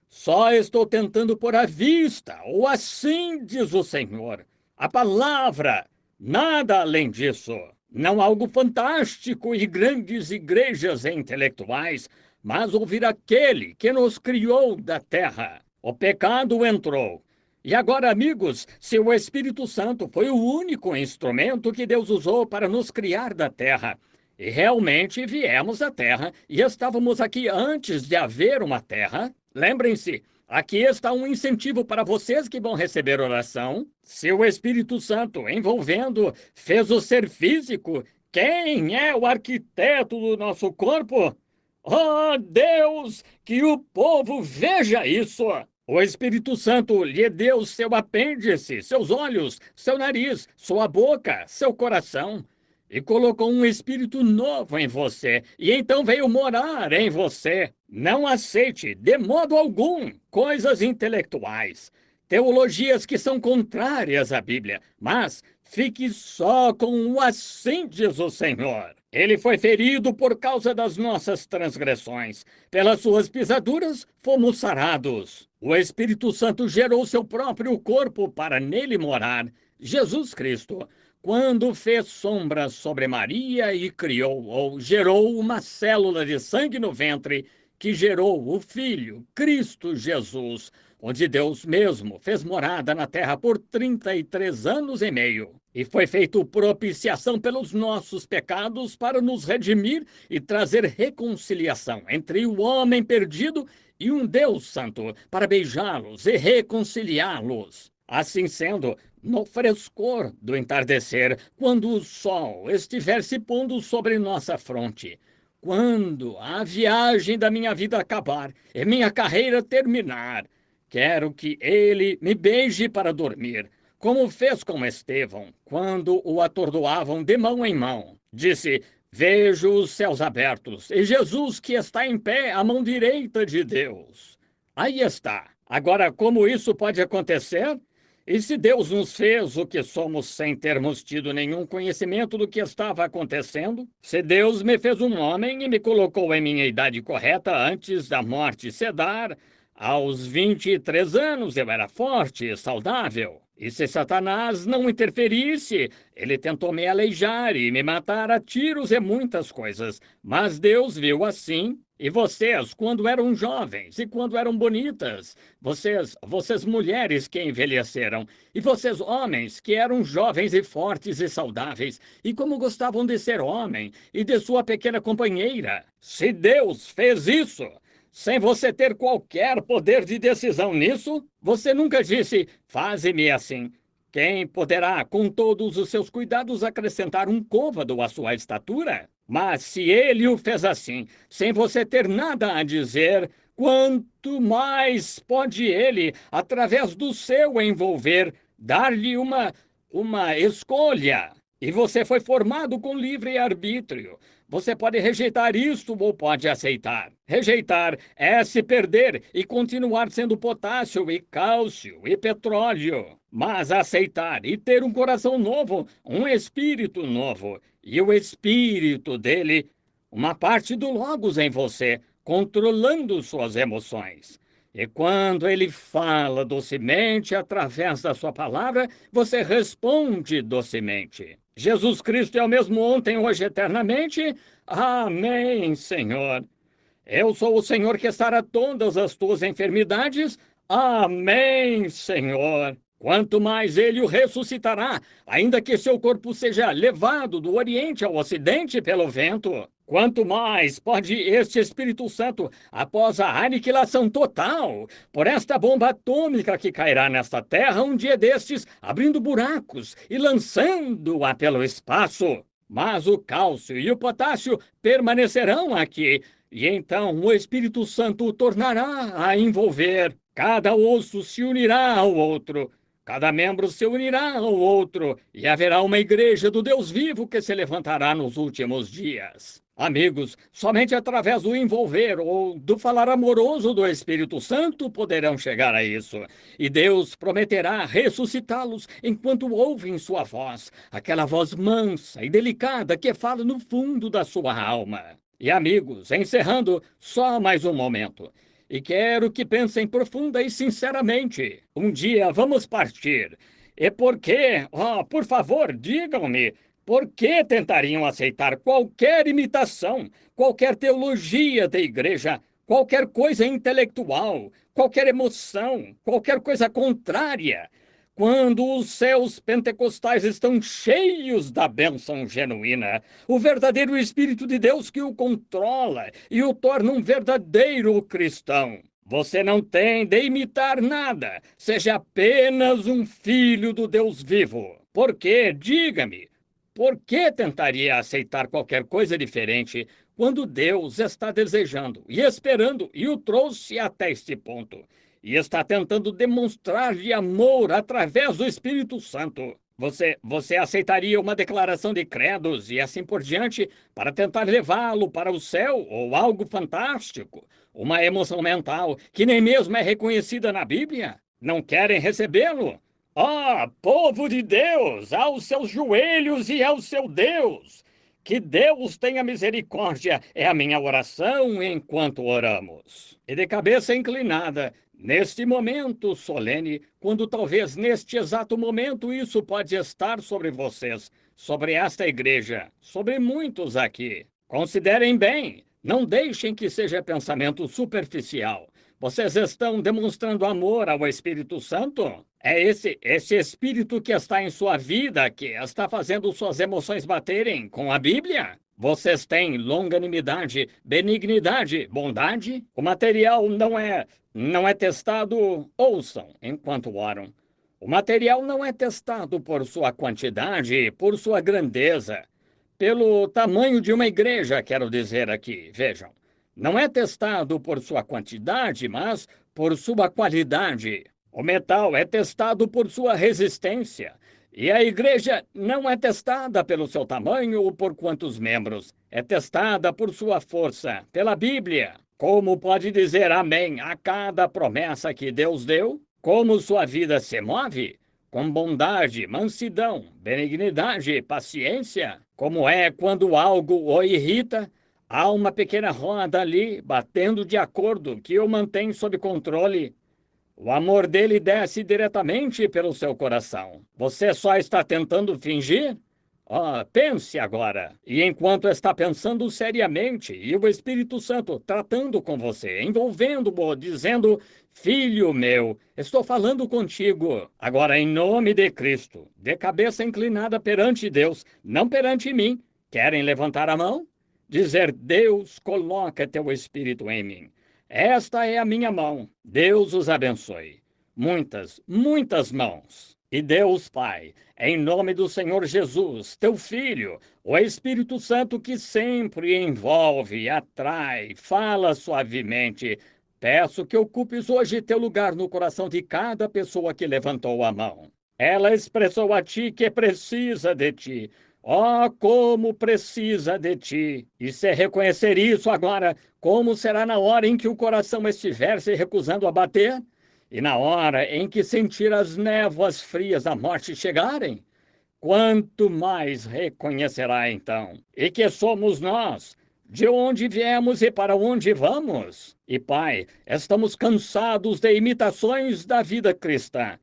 Só estou tentando pôr à vista, ou assim diz o Senhor, a palavra, nada além disso. Não algo fantástico e grandes igrejas intelectuais, mas ouvir aquele que nos criou da terra. O pecado entrou. E agora, amigos, se o Espírito Santo foi o único instrumento que Deus usou para nos criar da terra, e realmente viemos à terra e estávamos aqui antes de haver uma terra, lembrem-se, aqui está um incentivo para vocês que vão receber oração. Se o Espírito Santo, envolvendo, fez o ser físico, quem é o arquiteto do nosso corpo? Oh, Deus, que o povo veja isso! O Espírito Santo lhe deu seu apêndice, seus olhos, seu nariz, sua boca, seu coração, e colocou um espírito novo em você, e então veio morar em você. Não aceite, de modo algum, coisas intelectuais, teologias que são contrárias à Bíblia, mas fique só com o assim diz o Senhor. Ele foi ferido por causa das nossas transgressões. Pelas suas pisaduras, fomos sarados. O Espírito Santo gerou seu próprio corpo para nele morar, Jesus Cristo, quando fez sombras sobre Maria e criou ou gerou uma célula de sangue no ventre que gerou o Filho, Cristo Jesus, onde Deus mesmo fez morada na terra por 33 anos e meio. E foi feito propiciação pelos nossos pecados para nos redimir e trazer reconciliação entre o homem perdido e um Deus santo, para beijá-los e reconciliá-los. Assim sendo, no frescor do entardecer, quando o sol estiver se pondo sobre nossa fronte, quando a viagem da minha vida acabar e minha carreira terminar, quero que ele me beije para dormir, como fez com Estevão, quando o atordoavam de mão em mão. Disse: vejo os céus abertos e Jesus que está em pé à mão direita de Deus. Aí está. Agora, como isso pode acontecer? E se Deus nos fez o que somos sem termos tido nenhum conhecimento do que estava acontecendo? Se Deus me fez um homem e me colocou em minha idade correta antes da morte sedar, aos 23 anos eu era forte e saudável. E se Satanás não interferisse, ele tentou me aleijar e me matar a tiros e muitas coisas. Mas Deus viu assim. E vocês, quando eram jovens e quando eram bonitas, vocês mulheres que envelheceram, e vocês homens que eram jovens e fortes e saudáveis, e como gostavam de ser homem e de sua pequena companheira. Se Deus fez isso, sem você ter qualquer poder de decisão nisso, você nunca disse: faze-me assim. Quem poderá, com todos os seus cuidados, acrescentar um côvado à sua estatura? Mas se ele o fez assim, sem você ter nada a dizer, quanto mais pode ele, através do seu envolver, dar-lhe uma escolha? E você foi formado com livre arbítrio. Você pode rejeitar isto ou pode aceitar. Rejeitar é se perder e continuar sendo potássio e cálcio e petróleo. Mas aceitar e ter um coração novo, um espírito novo, e o espírito dele, uma parte do Logos em você, controlando suas emoções. E quando ele fala docemente através da sua palavra, você responde docemente. Jesus Cristo é o mesmo ontem, hoje, eternamente. Amém, Senhor. Eu sou o Senhor que sara todas as tuas enfermidades. Amém, Senhor. Quanto mais ele o ressuscitará, ainda que seu corpo seja levado do Oriente ao Ocidente pelo vento. Quanto mais pode este Espírito Santo, após a aniquilação total, por esta bomba atômica que cairá nesta terra um dia destes, abrindo buracos e lançando-a pelo espaço. Mas o cálcio e o potássio permanecerão aqui, e então o Espírito Santo o tornará a envolver. Cada osso se unirá ao outro. Cada membro se unirá ao outro, e haverá uma igreja do Deus vivo que se levantará nos últimos dias. Amigos, somente através do envolver ou do falar amoroso do Espírito Santo poderão chegar a isso. E Deus prometerá ressuscitá-los enquanto ouvem sua voz, aquela voz mansa e delicada que fala no fundo da sua alma. E amigos, encerrando, só mais um momento. E quero que pensem profunda e sinceramente. Um dia vamos partir. E por quê? Por favor, digam-me. Por que tentariam aceitar qualquer imitação, qualquer teologia da igreja, qualquer coisa intelectual, qualquer emoção, qualquer coisa contrária, quando os céus pentecostais estão cheios da bênção genuína, o verdadeiro Espírito de Deus que o controla e o torna um verdadeiro cristão? Você não tem de imitar nada, seja apenas um filho do Deus vivo. Por quê? Diga-me. Por que tentaria aceitar qualquer coisa diferente quando Deus está desejando e esperando e o trouxe até este ponto? E está tentando demonstrar-lhe amor através do Espírito Santo. Você aceitaria uma declaração de credos e assim por diante para tentar levá-lo para o céu ou algo fantástico? Uma emoção mental que nem mesmo é reconhecida na Bíblia? Não querem recebê-lo? Povo de Deus, aos seus joelhos e ao seu Deus! Que Deus tenha misericórdia é a minha oração enquanto oramos. E de cabeça inclinada, neste momento solene, quando talvez neste exato momento isso pode estar sobre vocês, sobre esta igreja, sobre muitos aqui. Considerem bem, Não deixem que seja pensamento superficial. Vocês estão demonstrando amor ao Espírito Santo? É esse Espírito que está em sua vida, que está fazendo suas emoções baterem com a Bíblia? Vocês têm longanimidade, benignidade, bondade? O material não é testado, ouçam enquanto oram. O material não é testado por sua quantidade, por sua grandeza, pelo tamanho de uma igreja, quero dizer aqui. Vejam, não é testado por sua quantidade, mas por sua qualidade. O metal é testado por sua resistência. E a igreja não é testada pelo seu tamanho ou por quantos membros. É testada por sua força, pela Bíblia. Como pode dizer amém a cada promessa que Deus deu? Como sua vida se move? Com bondade, mansidão, benignidade, paciência? Como é quando algo o irrita? Há uma pequena roda ali, batendo de acordo, que o mantém sob controle. O amor dele desce diretamente pelo seu coração. Você só está tentando fingir? Pense agora. E enquanto está pensando seriamente, e o Espírito Santo tratando com você, envolvendo-o, dizendo: Filho meu, estou falando contigo. Agora, em nome de Cristo, de cabeça inclinada perante Deus, não perante mim. Querem levantar a mão? Dizer: Deus, coloca teu Espírito em mim. Esta é a minha mão. Deus os abençoe. Muitas, muitas mãos. E Deus Pai, em nome do Senhor Jesus, teu Filho, o Espírito Santo que sempre envolve, atrai, fala suavemente, peço que ocupes hoje teu lugar no coração de cada pessoa que levantou a mão. Ela expressou a ti que precisa de ti. Como precisa de ti! E se reconhecer isso agora, como será na hora em que o coração estiver se recusando a bater? E na hora em que sentir as névoas frias da morte chegarem? Quanto mais reconhecerá então? E que somos nós? De onde viemos e para onde vamos? E Pai, estamos cansados de imitações da vida cristã.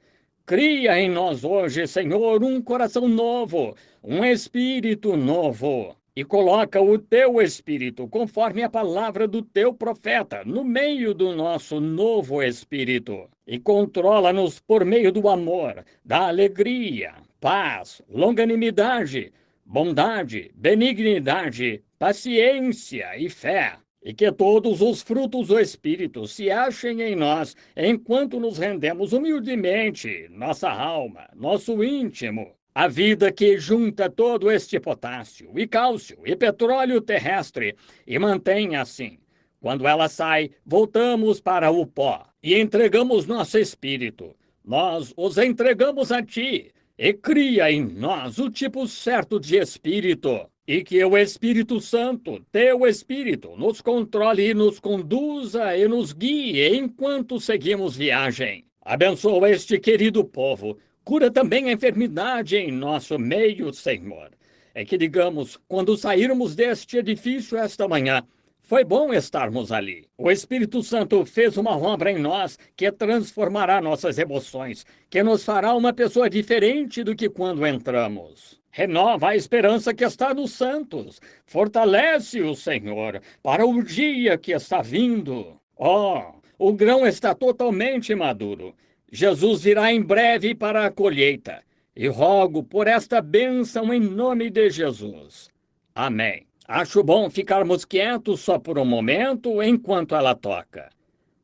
Cria em nós hoje, Senhor, um coração novo, um espírito novo. E coloca o teu espírito, conforme a palavra do teu profeta, no meio do nosso novo espírito. E controla-nos por meio do amor, da alegria, paz, longanimidade, bondade, benignidade, paciência e fé. E que todos os frutos do Espírito se achem em nós, enquanto nos rendemos humildemente, nossa alma, nosso íntimo, a vida que junta todo este potássio, e cálcio, e petróleo terrestre, e mantém assim. Quando ela sai, voltamos para o pó, e entregamos nosso espírito. Nós os entregamos a ti, e cria em nós o tipo certo de espírito. E que o Espírito Santo, teu Espírito, nos controle e nos conduza e nos guie enquanto seguimos viagem. Abençoa este querido povo. Cura também a enfermidade em nosso meio, Senhor. É que digamos, quando sairmos deste edifício esta manhã, foi bom estarmos ali. O Espírito Santo fez uma obra em nós que transformará nossas emoções, que nos fará uma pessoa diferente do que quando entramos. Renova a esperança que está nos santos. Fortalece o Senhor para o dia que está vindo. O grão está totalmente maduro. Jesus virá em breve para a colheita. E rogo por esta bênção em nome de Jesus. Amém. Acho bom ficarmos quietos só por um momento enquanto ela toca.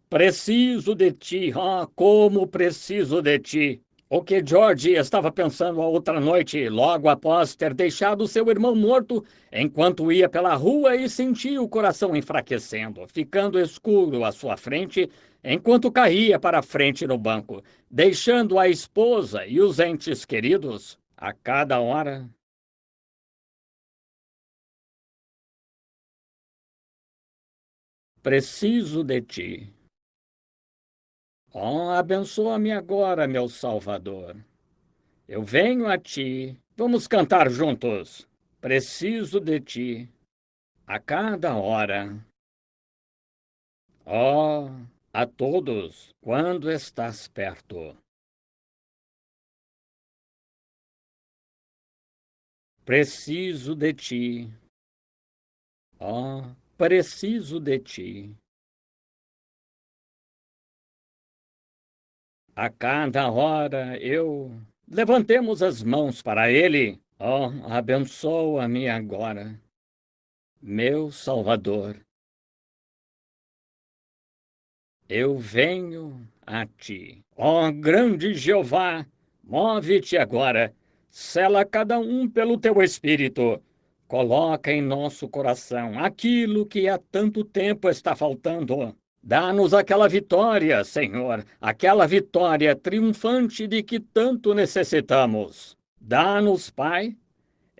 Preciso de ti, como preciso de ti. O que George estava pensando a outra noite, logo após ter deixado seu irmão morto, enquanto ia pela rua e sentia o coração enfraquecendo, ficando escuro à sua frente, enquanto caía para a frente no banco, deixando a esposa e os entes queridos a cada hora. Preciso de ti. Abençoa-me agora, meu Salvador. Eu venho a ti. Vamos cantar juntos. Preciso de ti a cada hora. Ó, a todos, quando estás perto. Preciso de ti. Ó, Preciso de ti. A cada hora levantemos as mãos para Ele. Oh, abençoa-me agora, meu Salvador. Eu venho a ti. Ó grande Jeová, move-te agora. Sela cada um pelo teu espírito. Coloca em nosso coração aquilo que há tanto tempo está faltando. Dá-nos aquela vitória, Senhor, aquela vitória triunfante de que tanto necessitamos. Dá-nos, Pai,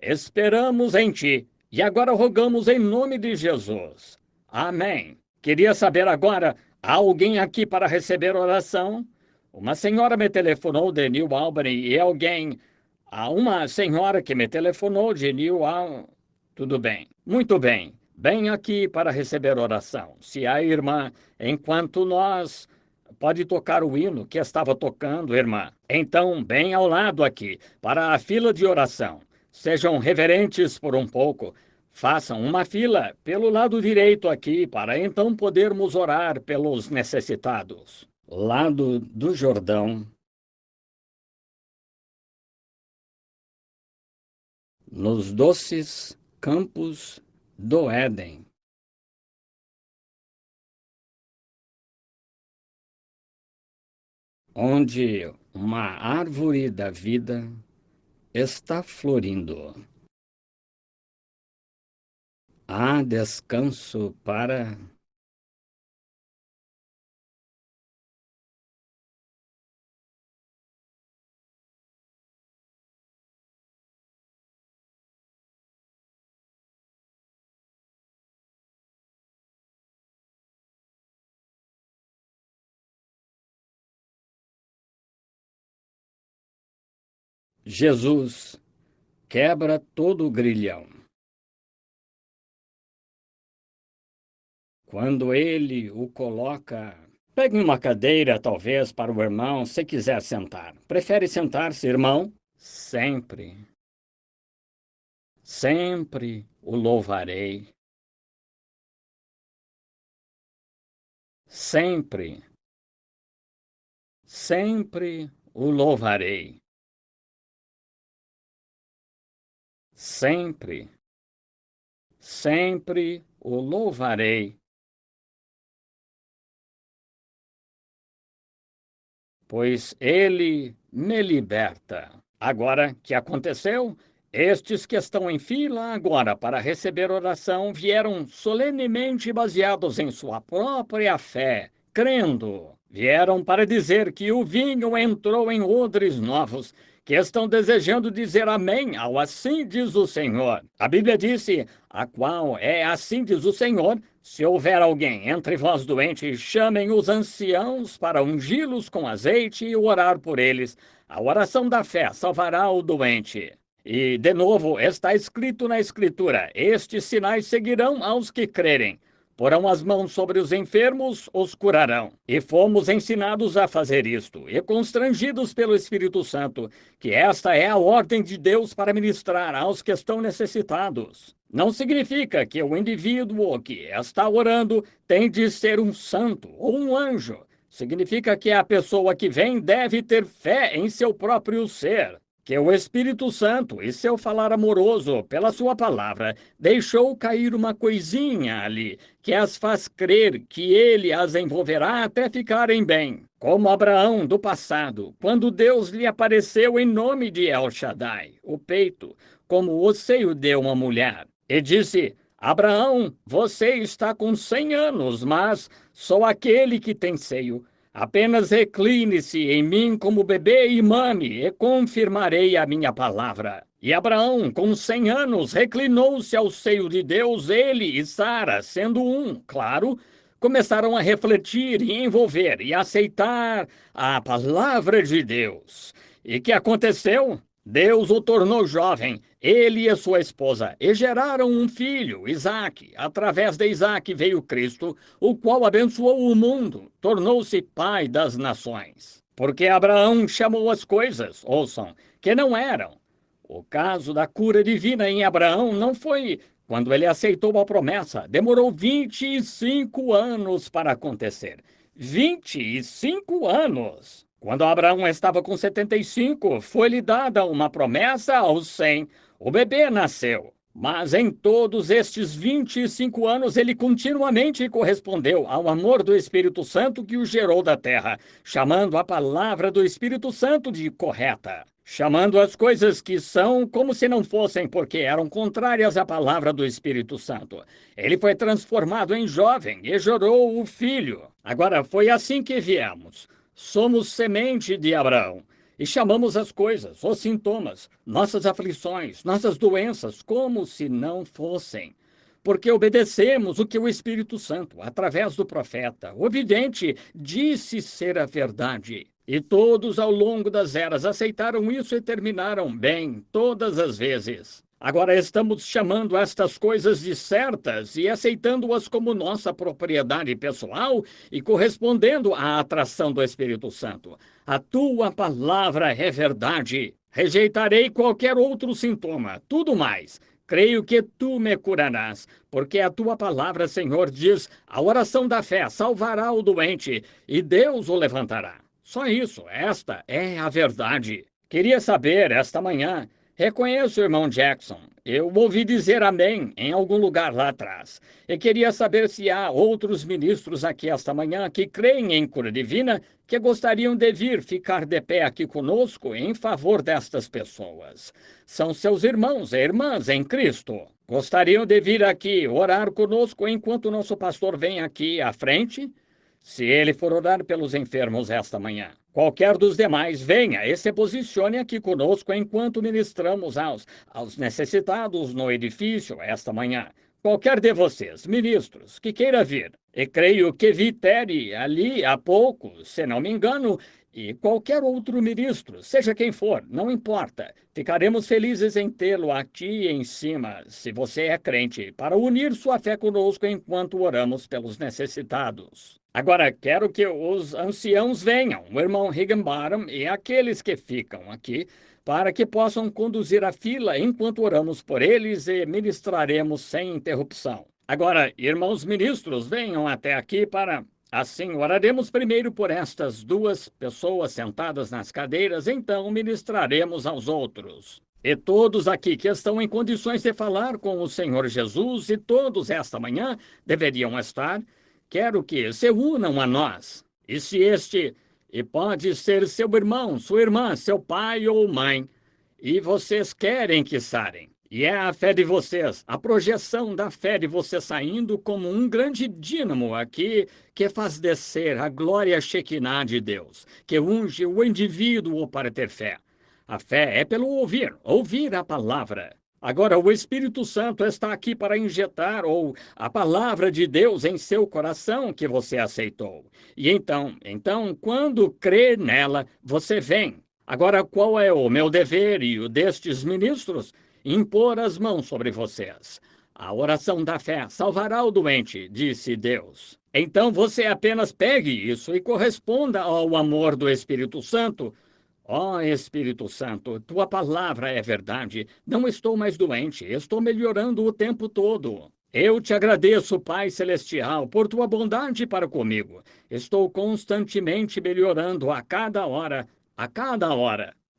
esperamos em ti e agora rogamos em nome de Jesus. Amém. Queria saber agora, há alguém aqui para receber oração? Uma senhora me telefonou de New Albany e há uma senhora que me telefonou de New Albany. Tudo bem, muito bem. Bem aqui para receber oração. Se a irmã, enquanto nós pode tocar o hino que estava tocando, irmã. Então, bem ao lado aqui, para a fila de oração. Sejam reverentes por um pouco. Façam uma fila pelo lado direito aqui, para então podermos orar pelos necessitados. Lado do Jordão, nos doces campos do Éden, onde uma árvore da vida está florindo. Há descanso para Jesus. Quebra todo o grilhão. Quando ele o coloca, pegue uma cadeira, talvez, para o irmão, se quiser sentar. Prefere sentar-se, irmão? Sempre, sempre o louvarei. Sempre, sempre o louvarei. Sempre, sempre o louvarei. Pois ele me liberta. Agora, que aconteceu? Estes que estão em fila agora para receber oração vieram solenemente baseados em sua própria fé, crendo. Vieram para dizer que o vinho entrou em odres novos, que estão desejando dizer amém ao assim diz o Senhor. A Bíblia disse, a qual é assim diz o Senhor, se houver alguém entre vós doente, chamem os anciãos para ungí-los com azeite e orar por eles. A oração da fé salvará o doente. E, de novo, está escrito na Escritura, estes sinais seguirão aos que crerem. Porão as mãos sobre os enfermos, os curarão. E fomos ensinados a fazer isto, e constrangidos pelo Espírito Santo, que esta é a ordem de Deus para ministrar aos que estão necessitados. Não significa que o indivíduo que está orando tem de ser um santo ou um anjo. Significa que a pessoa que vem deve ter fé em seu próprio ser. Que o Espírito Santo, e seu falar amoroso pela sua palavra, deixou cair uma coisinha ali, que as faz crer que ele as envolverá até ficarem bem. Como Abraão do passado, quando Deus lhe apareceu em nome de El Shaddai, o peito, como o seio de uma mulher, e disse: Abraão, você está com 100 anos, mas sou aquele que tem seio. Apenas recline-se em mim como bebê e mame, e confirmarei a minha palavra. E Abraão, com 100 anos, reclinou-se ao seio de Deus, ele e Sara, sendo um, claro, começaram a refletir e envolver e aceitar a palavra de Deus. E que aconteceu? Deus o tornou jovem, ele e sua esposa, e geraram um filho, Isaque. Através de Isaque veio Cristo, o qual abençoou o mundo, tornou-se pai das nações. Porque Abraão chamou as coisas, ouçam, que não eram. O caso da cura divina em Abraão não foi quando ele aceitou a promessa, demorou 25 anos para acontecer. 25 anos! Quando Abraão estava com 75, foi-lhe dada uma promessa aos 100. O bebê nasceu. Mas em todos estes 25 anos, ele continuamente correspondeu ao amor do Espírito Santo que o gerou da terra, chamando a palavra do Espírito Santo de correta, chamando as coisas que são como se não fossem, porque eram contrárias à palavra do Espírito Santo. Ele foi transformado em jovem e gerou o filho. Agora, foi assim que viemos. Somos semente de Abraão. E chamamos as coisas, os sintomas, nossas aflições, nossas doenças, como se não fossem. Porque obedecemos o que o Espírito Santo, através do profeta, o vidente, disse ser a verdade. E todos ao longo das eras aceitaram isso e terminaram bem, todas as vezes. Agora estamos chamando estas coisas de certas e aceitando-as como nossa propriedade pessoal e correspondendo à atração do Espírito Santo. A tua palavra é verdade. Rejeitarei qualquer outro sintoma, tudo mais. Creio que tu me curarás, porque a tua palavra, Senhor, diz: a oração da fé salvará o doente e Deus o levantará. Só isso, esta é a verdade. Queria saber, esta manhã, reconheço o irmão Jackson. Eu ouvi dizer amém em algum lugar lá atrás. E queria saber se há outros ministros aqui esta manhã que creem em cura divina, que gostariam de vir ficar de pé aqui conosco em favor destas pessoas. São seus irmãos e irmãs em Cristo. Gostariam de vir aqui orar conosco enquanto o nosso pastor vem aqui à frente? Se ele for orar pelos enfermos esta manhã. Qualquer dos demais, venha e se posicione aqui conosco enquanto ministramos aos necessitados no edifício esta manhã. Qualquer de vocês, ministros, que queira vir. E creio que vi Terry ali há pouco, se não me engano, e qualquer outro ministro, seja quem for, não importa. Ficaremos felizes em tê-lo aqui em cima, se você é crente, para unir sua fé conosco enquanto oramos pelos necessitados. Agora, quero que os anciãos venham, o irmão Higginbottom e aqueles que ficam aqui, para que possam conduzir a fila enquanto oramos por eles e ministraremos sem interrupção. Agora, irmãos ministros, venham até aqui para... Assim, oraremos primeiro por estas duas pessoas sentadas nas cadeiras, então ministraremos aos outros. E todos aqui que estão em condições de falar com o Senhor Jesus, e todos esta manhã deveriam estar, quero que se unam a nós. E pode ser seu irmão, sua irmã, seu pai ou mãe, e vocês querem que sarem. E é a fé de vocês, a projeção da fé de vocês saindo como um grande dínamo aqui que faz descer a glória Shekinah de Deus, que unge o indivíduo para ter fé. A fé é pelo ouvir a palavra. Agora, o Espírito Santo está aqui para injetar a palavra de Deus em seu coração que você aceitou. E então, quando crê nela, você vem. Agora, qual é o meu dever e o destes ministros? Impor as mãos sobre vocês. A oração da fé salvará o doente, disse Deus. Então você apenas pegue isso e corresponda ao amor do Espírito Santo. Ó Espírito Santo, tua palavra é verdade. Não estou mais doente, estou melhorando o tempo todo. Eu te agradeço, Pai Celestial, por tua bondade para comigo. Estou constantemente melhorando a cada hora.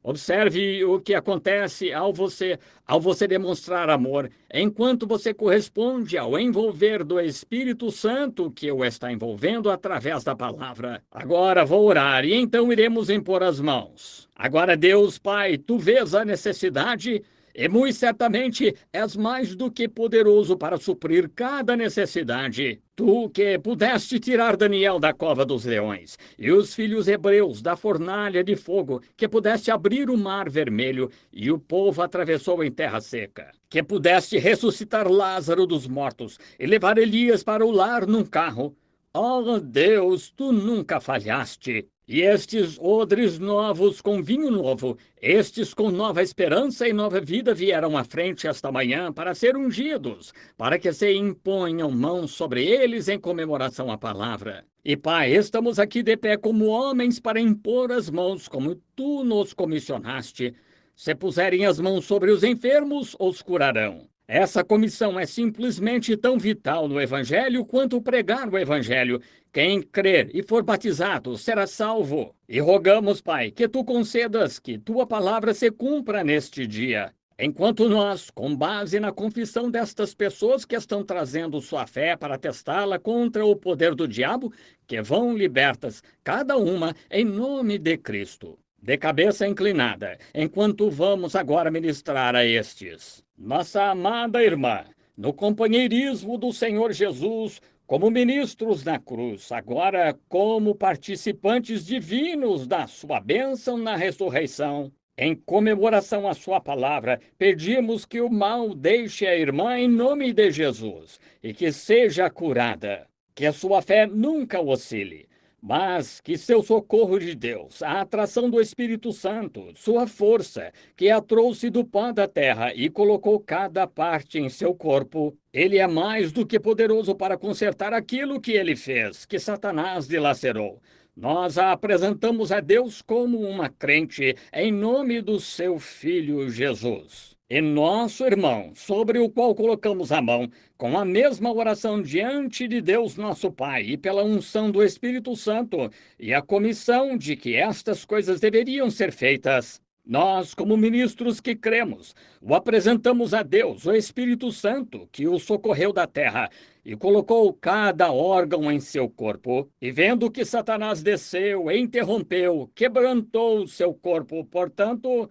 Observe o que acontece ao você demonstrar amor, enquanto você corresponde ao envolver do Espírito Santo que o está envolvendo através da palavra. Agora vou orar e então iremos impor as mãos. Agora, Deus Pai, tu vês a necessidade e muito certamente és mais do que poderoso para suprir cada necessidade. Tu que pudeste tirar Daniel da cova dos leões e os filhos hebreus da fornalha de fogo, que pudeste abrir o mar vermelho e o povo atravessou em terra seca, que pudeste ressuscitar Lázaro dos mortos e levar Elias para o lar num carro. Oh Deus, tu nunca falhaste. E estes odres novos com vinho novo, estes com nova esperança e nova vida vieram à frente esta manhã para ser ungidos, para que se imponham mãos sobre eles em comemoração à palavra. E Pai, estamos aqui de pé como homens para impor as mãos como tu nos comissionaste. Se puserem as mãos sobre os enfermos, os curarão. Essa comissão é simplesmente tão vital no Evangelho quanto pregar o Evangelho. Quem crer e for batizado será salvo. E rogamos, Pai, que tu concedas que tua palavra se cumpra neste dia. Enquanto nós, com base na confissão destas pessoas que estão trazendo sua fé para testá-la contra o poder do diabo, que vão libertas, cada uma em nome de Cristo. De cabeça inclinada, enquanto vamos agora ministrar a estes. Nossa amada irmã, no companheirismo do Senhor Jesus, como ministros na cruz, agora como participantes divinos da sua bênção na ressurreição, em comemoração à sua palavra, pedimos que o mal deixe a irmã em nome de Jesus e que seja curada, que a sua fé nunca oscile, mas que seu socorro de Deus, a atração do Espírito Santo, sua força, que a trouxe do pó da terra e colocou cada parte em seu corpo, ele é mais do que poderoso para consertar aquilo que ele fez, que Satanás dilacerou. Nós a apresentamos a Deus como uma crente, em nome do seu Filho Jesus. E nosso irmão, sobre o qual colocamos a mão, com a mesma oração diante de Deus nosso Pai e pela unção do Espírito Santo e a comissão de que estas coisas deveriam ser feitas, nós, como ministros que cremos, o apresentamos a Deus, o Espírito Santo, que o socorreu da terra e colocou cada órgão em seu corpo. E vendo que Satanás desceu, interrompeu, quebrantou seu corpo, portanto,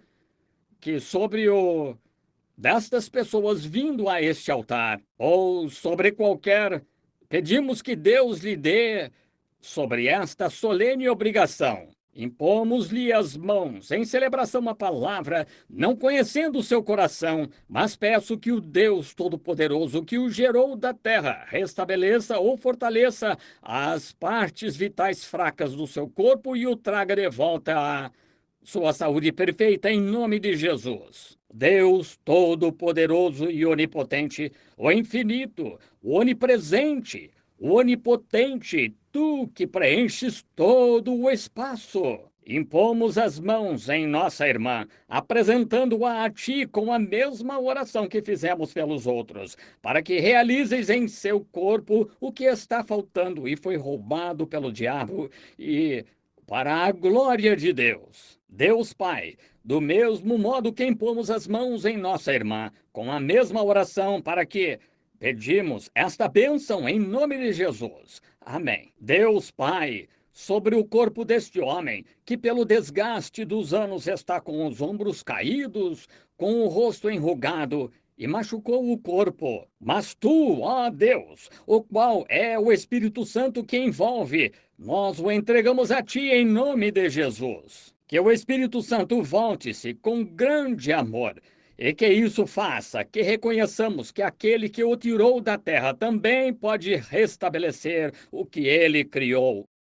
que sobre o destas pessoas vindo a este altar, ou sobre qualquer, pedimos que Deus lhe dê sobre esta solene obrigação. Impomos-lhe as mãos em celebração à palavra, não conhecendo o seu coração, mas peço que o Deus Todo-Poderoso que o gerou da terra restabeleça ou fortaleça as partes vitais fracas do seu corpo e o traga de volta à sua saúde perfeita em nome de Jesus. Deus Todo-Poderoso e Onipotente, o infinito, o onipresente, o onipotente, tu que preenches todo o espaço. Impomos as mãos em nossa irmã, apresentando-a a ti com a mesma oração que fizemos pelos outros, para que realizes em seu corpo o que está faltando e foi roubado pelo diabo, e para a glória de Deus. Deus Pai, do mesmo modo que impomos as mãos em nossa irmã, com a mesma oração para que pedimos esta bênção em nome de Jesus. Amém. Deus Pai, sobre o corpo deste homem, que pelo desgaste dos anos está com os ombros caídos, com o rosto enrugado, e machucou o corpo. Mas tu, ó Deus, o qual é o Espírito Santo que envolve, nós o entregamos a ti em nome de Jesus. Que o Espírito Santo volte-se com grande amor, e que isso faça que reconheçamos que aquele que o tirou da terra também pode restabelecer o que ele criou.